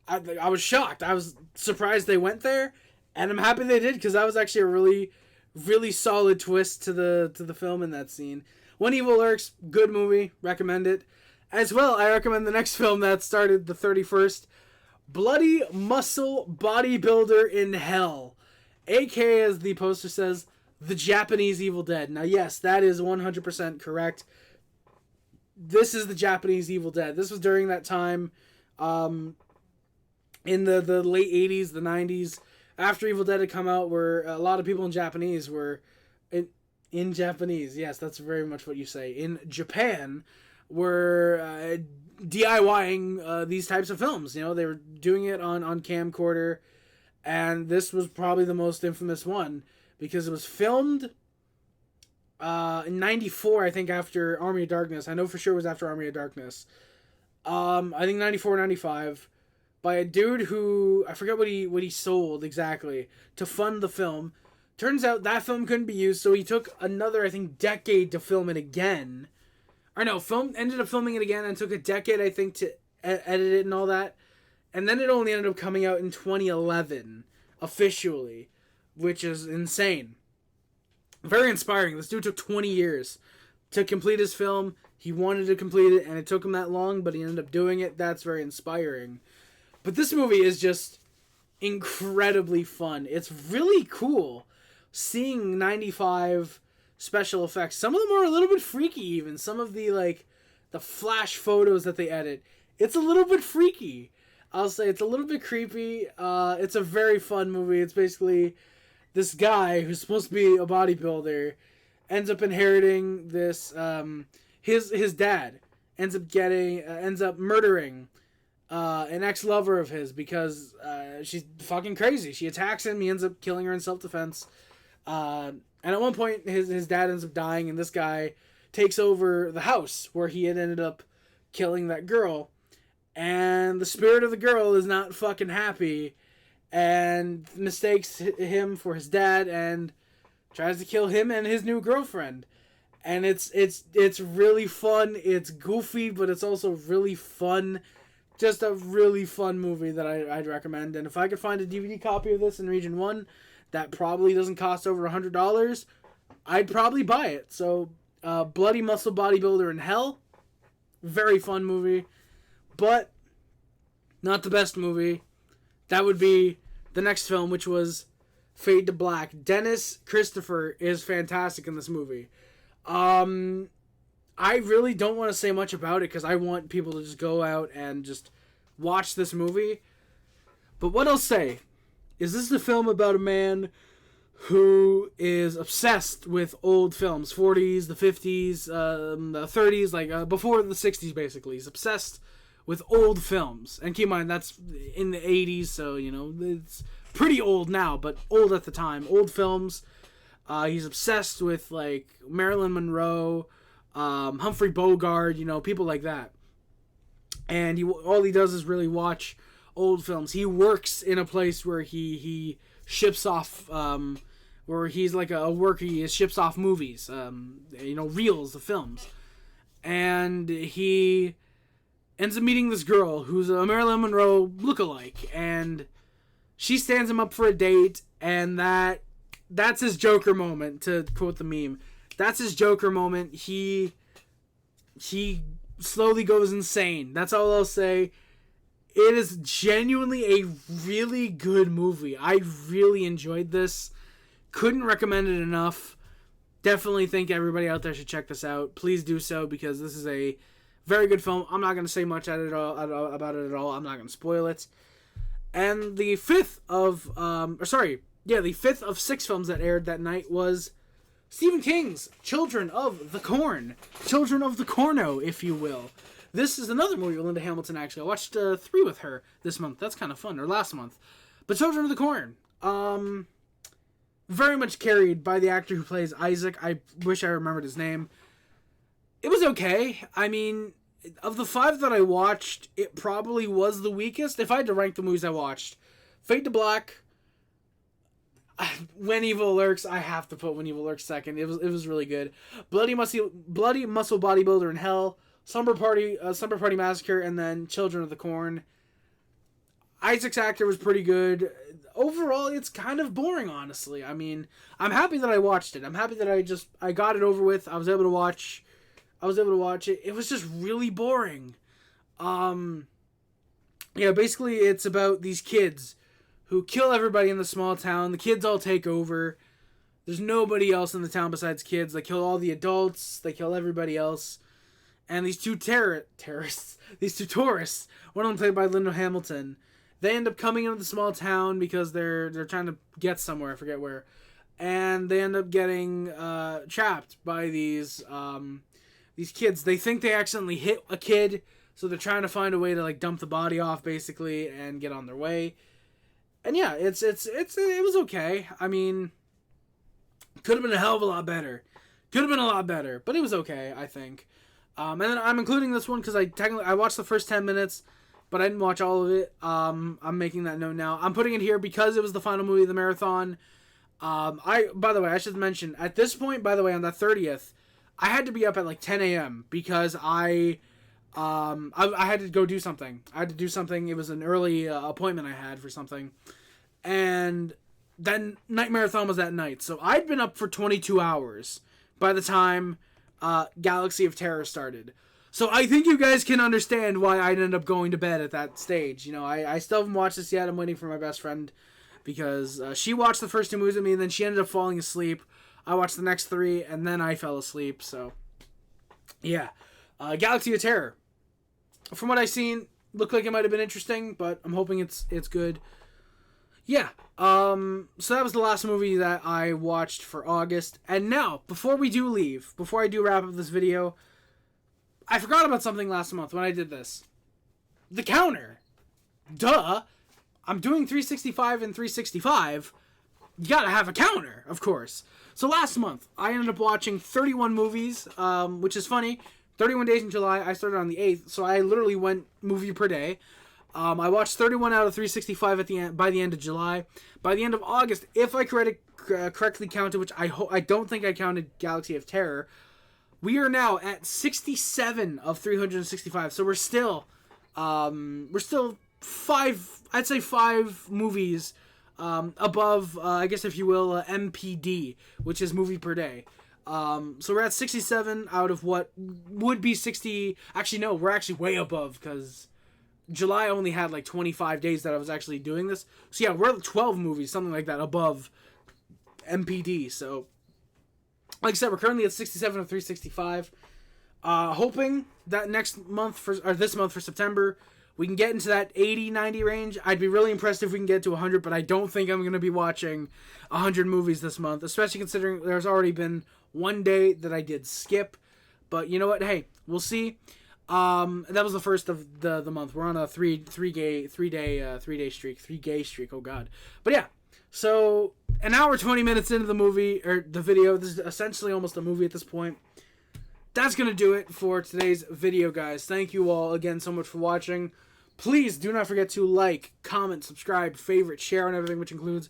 I was shocked. I was surprised they went there. And I'm happy they did, because that was actually a really, really solid twist to the film in that scene. When Evil Lurks, good movie. Recommend it. As well, I recommend the next film that started the 31st. Bloody Muscle Bodybuilder in Hell. A.K.A. as the poster says, the Japanese Evil Dead. Now, yes, that is 100% correct. This is the Japanese Evil Dead. This was during that time, in the late 80s, the 90s, after Evil Dead had come out, where a lot of people in Japanese were... In Japanese, yes, that's very much what you say. In Japan, were DIYing these types of films. You know, they were doing it on camcorder, and this was probably the most infamous one, because it was filmed in 94, I think, after Army of Darkness. I know for sure it was after Army of Darkness. I think 94, 95, by a dude who, I forget what he sold exactly, to fund the film. Turns out that film couldn't be used, so he took another, I think, decade to film it again. Or no, ended up filming it again and took a decade, I think, to edit it and all that. And then it only ended up coming out in 2011, officially, which is insane. Very inspiring. This dude took 20 years to complete his film. He wanted to complete it, and it took him that long, but he ended up doing it. That's very inspiring. But this movie is just incredibly fun. It's really cool seeing 95 special effects. Some of them are a little bit freaky even. Some of the flash photos that they edit. It's a little bit freaky. I'll say it's a little bit creepy. It's a very fun movie. It's basically this guy who's supposed to be a bodybuilder ends up inheriting this, his dad ends up murdering an ex-lover of his because she's fucking crazy. She attacks him. He ends up killing her in self-defense. And at one point, his dad ends up dying, and this guy takes over the house where he had ended up killing that girl. And the spirit of the girl is not fucking happy, and mistakes him for his dad, and tries to kill him and his new girlfriend. And it's really fun. It's goofy, but it's also really fun. Just a really fun movie that I'd recommend. And if I could find a DVD copy of this in Region 1 that probably doesn't cost over $100, I'd probably buy it. So, Bloody Muscle Bodybuilder in Hell. Very fun movie. But not the best movie. That would be the next film, which was Fade to Black. Dennis Christopher is fantastic in this movie. I really don't want to say much about it because I want people to just go out and just watch this movie. But what I'll say is this is a film about a man who is obsessed with old films. 40s, the 50s, the 30s, before the 60s basically. He's obsessed with old films. And keep in mind, that's in the 80s, so, it's pretty old now, but old at the time. Old films. He's obsessed with, Marilyn Monroe, Humphrey Bogart, people like that. And all he does is really watch old films. He works in a place where he ships off, where he's like a worker. He ships off movies, reels of films. And he ends up meeting this girl who's a Marilyn Monroe lookalike. And she stands him up for a date, and that's his Joker moment, to quote the meme. That's his Joker moment. He slowly goes insane. That's all I'll say. It is genuinely a really good movie. I really enjoyed this. Couldn't recommend it enough. Definitely think everybody out there should check this out. Please do so, because this is a very good film. I'm not going to say much about it at all. I'm not going to spoil it. And the the fifth of 6 films that aired that night was Stephen King's Children of the Corn. Children of the Corno, if you will. This is another movie with Linda Hamilton, actually. I watched 3 with her this month. That's kind of fun. Or last month. But Children of the Corn. Very much carried by the actor who plays Isaac. I wish I remembered his name. It was okay. I mean, of the 5 that I watched, it probably was the weakest. If I had to rank the movies I watched, Fade to Black, When Evil Lurks, I have to put When Evil Lurks second. It was really good. Bloody Muscle Bodybuilder in Hell, Slumber Party Massacre, and then Children of the Corn. Isaac's actor was pretty good. Overall, it's kind of boring, honestly. I mean, I'm happy that I watched it. I'm happy that I got it over with. I was able to watch it. It was just really boring. Basically it's about these kids who kill everybody in the small town. The kids all take over. There's nobody else in the town besides kids. They kill all the adults. They kill everybody else. And these two tourists, one of them played by Linda Hamilton, they end up coming into the small town because they're trying to get somewhere, I forget where. And they end up getting trapped by these kids. They think they accidentally hit a kid, so they're trying to find a way to like dump the body off basically and get on their way. And yeah, it was okay. I mean, could have been a hell of a lot better. But it was okay, I think. And then I'm including this one because I watched the first 10 minutes, but I didn't watch all of it. I'm making that note now. I'm putting it here because it was the final movie of the marathon. By the way, I should mention, at this point, by the way, on the 30th, I had to be up at like 10 a.m. because I had to go do something. It was an early appointment I had for something. And then night marathon was that night. So I'd been up for 22 hours by the time Galaxy of Terror started. So I think you guys can understand why I ended up going to bed at that stage. You know, I still haven't watched this yet. I'm waiting for my best friend because she watched the first 2 movies with me and then she ended up falling asleep. I watched the next 3 and then I fell asleep. So, yeah. Galaxy of Terror. From what I've seen, looked like it might have been interesting, but I'm hoping it's good. Yeah. So that was the last movie that I watched for August. And now, before I do wrap up this video, I forgot about something last month when I did this. The counter. Duh. I'm doing 365 and 365. You gotta have a counter, of course. So last month, I ended up watching 31 movies, which is funny. 31 days in July. I started on the 8th, so I literally went movie per day. I watched 31 out of 365 by the end of July. By the end of August, if I correctly counted, which I don't think I counted Galaxy of Terror, we are now at 67 of 365. So we're still 5 movies above, I guess if you will, MPD, which is movie per day. So we're at 67 out of what would be 60. Actually, no, we're actually way above because July only had like 25 days that I was actually doing this. So yeah, we're at 12 movies, something like that, above MPD. So, like I said, we're currently at 67 of 365. Hoping that this month for September, we can get into that 80-90 range. I'd be really impressed if we can get to 100, but I don't think I'm going to be watching 100 movies this month, especially considering there's already been one day that I did skip. But you know what? Hey, we'll see. That was the first of the month. We're on a three day streak. Oh God. But yeah. So an hour 20 minutes into the movie or the video. This is essentially almost a movie at this point. That's gonna do it for today's video, guys. Thank you all again so much for watching. Please do not forget to like, comment, subscribe, favorite, share, and everything, which includes,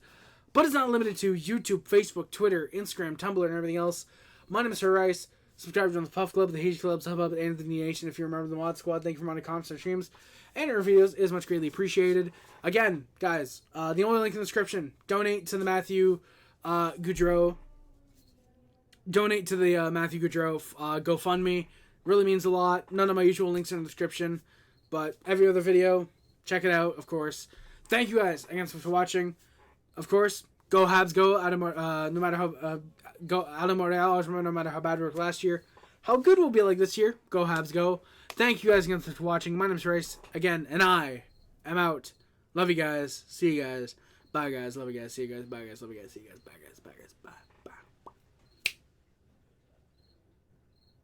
but is not limited to, YouTube, Facebook, Twitter, Instagram, Tumblr, and everything else. My name is Sir Rice. Subscribe to the Puff Club, the Hage Club, Subbub, and the Nation. If you remember the Mod Squad, thank you for my constant streams and our videos is much greatly appreciated. Again, guys, the only link in the description. Donate to the Matthew Goudreau. Donate to the Matthew Goudreau GoFundMe. Really means a lot. None of my usual links are in the description, but every other video, check it out, of course. Thank you guys again so much for watching. Of course, go Habs, go. No matter how go Adam Morales, no matter how bad we were last year, how good we'll be like this year. Go Habs, go. Thank you guys again for watching. My name's Race again, and I am out. Love you guys. See you guys. Bye, guys. Love you guys. See you guys. Bye, guys. Love you guys. See you guys. Bye, guys. Bye, guys. Bye.